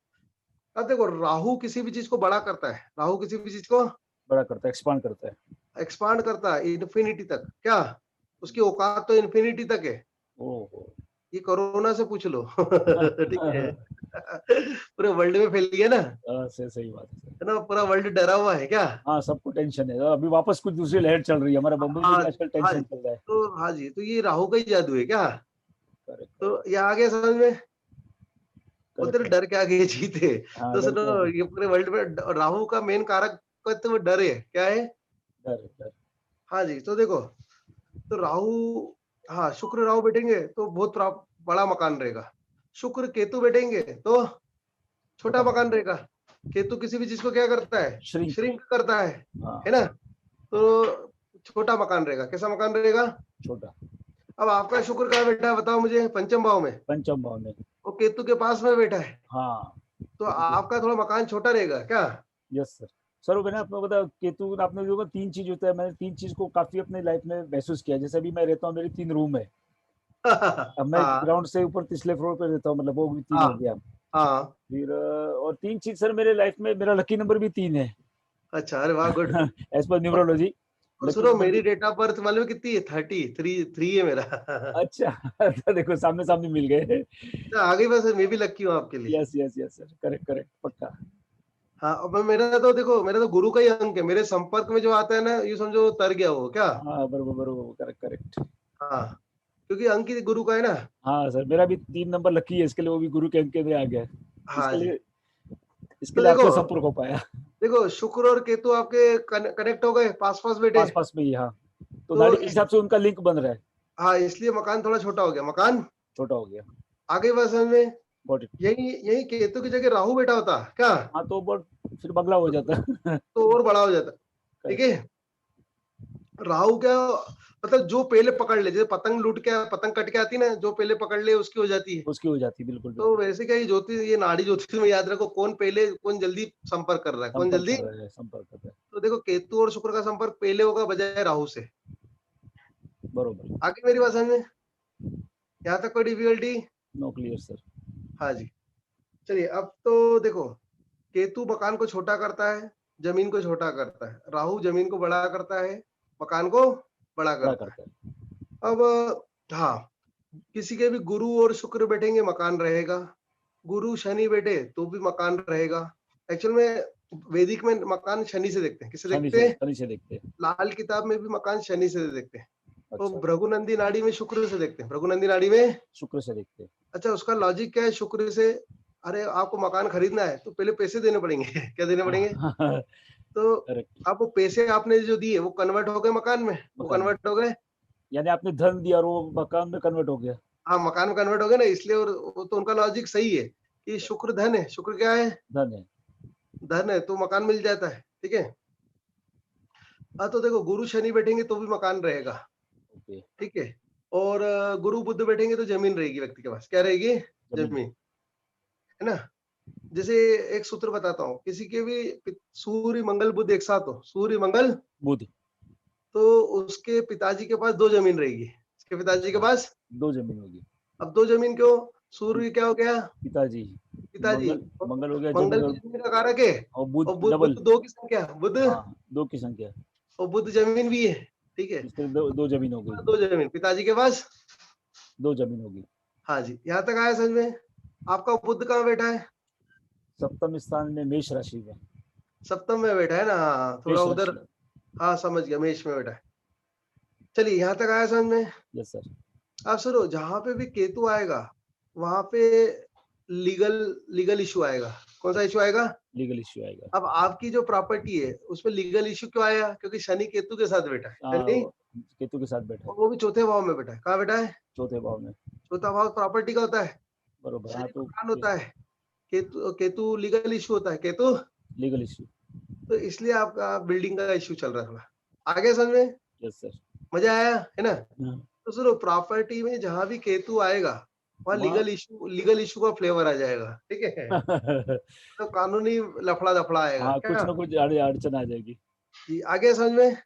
अब देखो, राहु किसी भी चीज को बड़ा करता है, राहु किसी भी चीज को बड़ा करता है, एक्सपांड करता है। एक्सपांड करता है इन्फिनिटी तक क्या, उसकी औकात तो इन्फिनिटी तक है। ओहो। ये कोरोना से पूछ लो। ठीक है। पूरे वर्ल्ड में फैल गया ना, सही सही बात है सर। है ना, पूरा वर्ल्ड डरा हुआ है क्या। हाँ, सबको टेंशन है, अभी वापस कुछ दूसरी लहर चल रही है, हमारे बम्बई में हाँ, भी आजकल हाँ टेंशन जी। चल रहा है। तो हाँ जी, तो ये राहु का ही जादू है क्या। करेक्ट तो ये आ गया समझ में। बोलते ना करेक्ट। डर के आगे जीते। हाँ, तो डर सुनो, के आगे। ये पूरे वर्ल्ड में राहु का मेन कारक तो डर है, क्या है। डर डर। हाँ जी, तो देखो, तो राहु, हाँ शुक्र राहु बैठेंगे तो बहुत बड़ा मकान रहेगा। शुक्र केतु बैठेंगे तो छोटा छोटा मकान मकान। रहेगा। केतु किसी भी चीज को क्या करता है, श्रिंक। श्रिंक करता है हाँ। ना। तो छोटा मकान रहेगा, कैसा मकान रहेगा, छोटा। अब आपका शुक्र कहाँ बैठा है बताओ मुझे, पंचम भाव में, पंचम भाव में। वो केतु के पास में बैठा है, हाँ, तो केतु आपका थोड़ा मकान छोटा रहेगा क्या? Yes sir. सर मैंने आपको बताया केतु, आपने जो 3 चीज होता है, मैंने 3 चीज को काफी अपने लाइफ में महसूस किया। जैसे अभी मैं रहता हूँ, मेरी 3 रूम है। अब मैं हाँ ग्राउंड से ऊपर तीसरे फ्लोर पे रहता हूँ, मतलब वो भी 3 हाँ हो गया। हाँ। फिर और 3 चीज सर मेरे लाइफ में, मेरा लकी नंबर भी 3 है। अच्छा, अरे वाह, गुड। एज पर न्यूमरोलॉजी और लकी सुनो, नंबर मेरी भी। डेट ऑफ बर्थ मालूम है कितनी है? 33 है मेरा। अच्छा। तो देखो सामने सामने मिल गए। अच्छा, आ गई बस, मैं भी लकी हूँ आपके लिए। Yes yes yes sir, correct correct, पक्का। हाँ, अब मेरा तो देखो, मेरा तो गुरु का ही अंक है, मेरे संपर्क में जो आता है ना, ये समझो तर गया वो क्या। हाँ बरोबर बरोबर, करेक्ट करेक्ट। हाँ, क्योंकि अंक ही गुरु का है ना। हाँ सर, मेरा भी 3 नंबर लकी है, इसके लिए वो भी गुरु के अंक में आ गया। हाँ इसके जी। लिए इसके तो लिए देखो, आपसे संपर्क हो पाया। देखो शुक्र और केतु आपके कनेक्ट हो गए, पास पास बैठे। पास पास में ही, हाँ। तो तो नाड़ी के हिसाब से उनका लिंक बन रहा है। हाँ, इसलिए मकान थोड़ा छोटा हो गया, मकान छोटा हो गया। आ गई बात समझ में। Got it. यही यही केतु की जगह राहु बैठा होता क्या, हाँ तो बट फिर बगला हो जाता है। तो और बड़ा हो जाता। ठीक करेक्ट। है। राहु क्या, मतलब जो पहले पकड़ ले, जैसे पतंग लूट के, पतंग कट के आती ना, जो पहले पकड़ ले उसकी हो जाती है। उसकी हो जाती है, बिल्कुल तो बिल्कुल। वैसे क्या, ये ज्योतिष, ये नाड़ी ज्योतिष में याद रखो, कौन पहले कौन जल्दी संपर्क कर रहा है, कौन संपर्क जल्दी। कर रहा है, संपर्क कर रहा तो देखो, केतु और शुक्र का संपर्क पहले होगा बजाय राहु से। है। बरोबर। आगे मेरी बात समझ में, यहाँ तक कोई डिफिकल्टी? No, clear sir. हाँ जी। चलिए, अब तो देखो, केतु मकान को छोटा करता है, जमीन को छोटा करता है, राहु जमीन को बड़ा करता है, मकान को बड़ा बड़ा करता है। करता है। अब हाँ, किसी के भी गुरु और शुक्र बैठेंगे मकान रहेगा, गुरु शनि बैठे तो भी मकान रहेगा। एक्चुअल में वैदिक में मकान शनि से देखते हैं, किससे देखते हैं? शनि से देखते हैं। लाल किताब में भी मकान शनि से देखते हैं। तो अच्छा, भृगुनंदी नाड़ी में शुक्र से देखते हैं, भृगुनंदी नाड़ी में। शुक्र से देखते हैं। अच्छा, उसका लॉजिक क्या है शुक्र से? अरे, आपको मकान खरीदना है तो पहले पैसे देने पड़ेंगे। क्या देने पड़ेंगे? तो करेक्ट। आप वो पैसे आपने जो दिए वो कन्वर्ट हो गए मकान में, वो मकान में, कन्वर्ट हो गए। यानी आपने धन दिया और वो मकान में कन्वर्ट हो गया। हाँ, मकान में कन्वर्ट हो गए ना, इसलिए। और वो तो उनका लॉजिक सही है कि शुक्र धन है, शुक्र क्या है? धन है। धन है, तो मकान मिल जाता है। ठीक है। हाँ, तो देखो, गुरु शनि बैठेंगे तो भी मकान रहेगा। ओके। ठीक है। और गुरु बुध बैठेंगे तो जमीन रहेगी व्यक्ति के पास, क्या रहेगी? जमीन। जमीन, है ना। जैसे एक सूत्र बताता हूँ, किसी के भी सूर्य मंगल बुध एक साथ हो, सूर्य मंगल, बुध। तो उसके पिताजी के पास 2 जमीन रहेगी, उसके पिताजी के अच्छा, पास। 2 जमीन होगी। अब 2 जमीन क्यों? सूर्य क्या हो गया? पिताजी। पिताजी। मंगल। और मंगल हो गया मंगल जमीन, भी और जमीन का कारक है। बुध और बुध, डबल। 2 की संख्या, बुध। हाँ, 2 की संख्या। और बुध जमीन भी है। ठीक है। इसके 2 जमीन हो गई। 2 जमीन पिताजी के पास। 2 जमीन होगी। हाँ जी, यहाँ तक आया समझ में। आपका बुध कहाँ बैठा है? सप्तम स्थान में, मेष राशि में। सप्तम में बैठा है ना, हाँ, थोड़ा मेष उधर। राशि। हाँ, समझ गया, मेष में बैठा है। चलिए, यहाँ तक आया समझ में। Yes sir. अब सुनो, जहां पे भी केतु आएगा वहां पे लीगल लीगल इशू आएगा। कौन सा इशू अच्छा, आएगा? लीगल इश्यू आएगा। अब आपकी जो प्रॉपर्टी है उसमें लीगल इशू क्यों आया? क्योंकि शनि केतु के साथ बैठा है, शनि। केतु के साथ बैठा और है। वो भी चौथे भाव में बैठा है। कहाँ बैठा है? चौथे भाव में। चौथा भाव प्रॉपर्टी का होता है, बरोबर, हाँ शनि तो मकान होता है, केतु केतु लीगल इशू होता है, केतु। Legal issue. तो इसलिए आपका बिल्डिंग का इशू चल रहा है थोड़ा। आगे समझ में, यस सर। मजा आया है ना। हाँ, तो सुनो, प्रॉपर्टी में जहां भी केतु आएगा वहाँ वहाँ लीगल इशू का फ्लेवर आ जाएगा। ठीक है। तो कानूनी लफड़ा दफड़ा आएगा हाँ, कुछ क्या। ना कुछ अड़चन आ जाएगी। जी, आगे समझ में,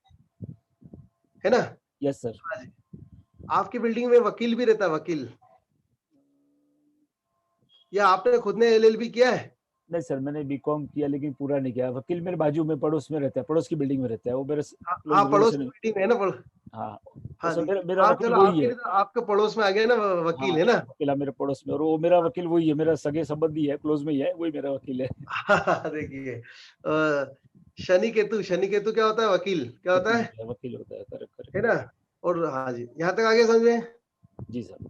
है ना। Yes sir. हाँ जी। आपकी बिल्डिंग में वकील भी रहता है, वकील, या आपने खुद ने एलएलबी किया है? नहीं सर, मैंने बीकॉम किया लेकिन पूरा नहीं किया। वकील मेरे बाजू में, पड़ोस में रहता है, पड़ोस की बिल्डिंग में रहता है, वो मेरे हाँ क्लोज हाँ, पड़ोस रिलेशन की है। बिल्डिंग में है ना, हाँ, तो हाँ सर जी। मेरा हाँ, वकील चलो, वही आपके है। लिए तो आपके पड़ोस में आ गया ना हाँ, वकील, है ना। वकील मेरे पड़ोस में, और वो मेरा वकील वही है, मेरा सगे संबंधी है, क्लोज में ही है, वही मेरा वकील है। देखिए, शनि केतु क्या होता है? वकील, क्या होता वकील है? होता है, वकील होता है, करेक्ट है करेक्ट। ना। और हाँ जी, यहाँ तक आगे समझे। जी सर।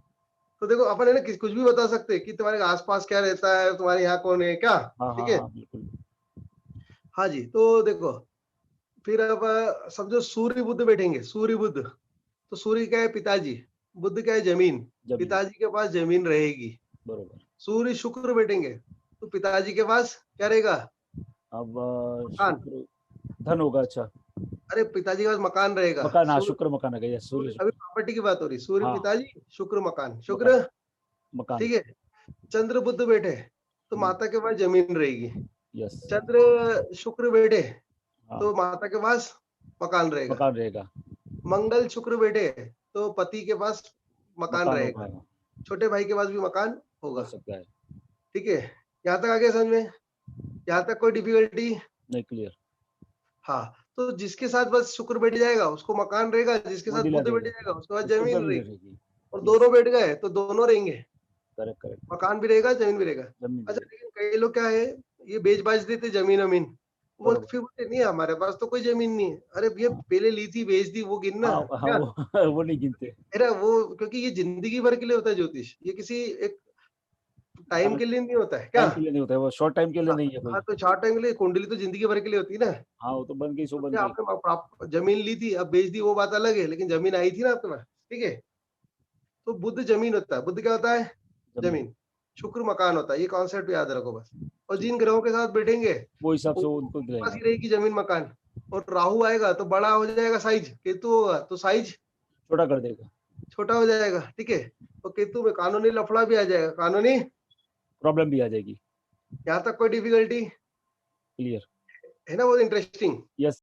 तो देखो, अपन है ना, कुछ भी बता सकते हैं कि तुम्हारे आसपास क्या रहता है, तुम्हारे यहाँ कौन है क्या। हाँ ठीक हाँ है। हाँ, बिल्कुल। हाँ जी, तो देखो, फिर अब समझो सूर्य बुध बैठेंगे, सूर्य बुध। तो सूर्य क्या है? पिताजी। बुध क्या है? जमीन। जमीन। पिताजी के पास जमीन रहेगी। बरोबर। सूर्य शुक्र बैठेंगे तो पिताजी के पास क्या रहेगा? अब मकान। शुक्र, धन होगा। अच्छा, अरे, पिताजी के पास मकान रहेगा। मकान, हाँ, सूर्य शुक्र मकान आ गया, सूर्य अभी शुक्र। प्रॉपर्टी की बात हो रही, सूर्य हाँ। पिताजी, शुक्र मकान, शुक्र मकान। ठीक है, चंद्र बुध बैठे तो माता के पास जमीन रहेगी, यस। चंद्र शुक्र बैठे हाँ, तो माता के पास मकान रहेगा, मकान रहेगा। मंगल शुक्र बैठे तो पति के पास मकान मकान रहेगा, होगा। छोटे भाई के पास भी मकान हो होगा। सकता है। ठीक है, यहाँ तक आ गया समझ में? यहाँ तक कोई डिफिकल्टी? नहीं, क्लियर। हाँ, तो जिसके साथ बस शुक्र बैठ जाएगा उसको मकान रहेगा, जिसके वो साथ डीलर बुध बैठ रहेगा, जाएगा उसके पास उसको जमीन जमीन रहेगी, रहेगी। और Yes. दोनों बैठ गए तो दोनों रहेंगे, करेक्ट, करेक्ट। मकान भी रहेगा जमीन भी रहेगा। जमीन अच्छा, रहेगी। लेकिन कई लोग क्या है, ये बेच बाच देते जमीन अमीन, वो बरोबर। फिर बोलते नहीं हमारे पास तो कोई जमीन नहीं है, अरे ये पहले ली थी बेच दी वो गिनना हाँ, हाँ, क्या? वो नहीं गिनते। अरे वो क्योंकि ये जिंदगी भर के लिए होता है ज्योतिष, ये किसी एक टाइम के लिए नहीं होता है क्या? टाइम के लिए नहीं होता है, वो शॉर्ट टाइम के लिए नहीं है कोई। हाँ, तो शॉर्ट टाइम के लिए, कुंडली तो जिंदगी भर के लिए होती है ना। हाँ, वो तो बन गई सो तो बन क्या गई। आपने जमीन ली थी अब बेच दी वो बात अलग है, लेकिन जमीन आई थी ना आपके पास, ठीक है। तो बुध जमीन होता है, बुध क्या होता है? जमीन। जमीन। शुक्र मकान होता है, ये कॉन्सेप्ट याद रखो बस। और ठीक। जिन ग्रहों के साथ बैठेंगे वो हिसाब से वो उनको उनके पास दिलाएगा। ही रहेगी जमीन मकान। और राहु आएगा तो बड़ा हो जाएगा साइज, केतु होगा तो साइज छोटा कर देगा। छोटा हो जाएगा, ठीक है। और केतु में कानूनी लफड़ा भी आ जाएगा, कानूनी। प्रॉब्लम भी आ जाएगी। यहाँ तक कोई डिफिकल्टी क्लियर। है ना? बहुत इंटरेस्टिंग। यस।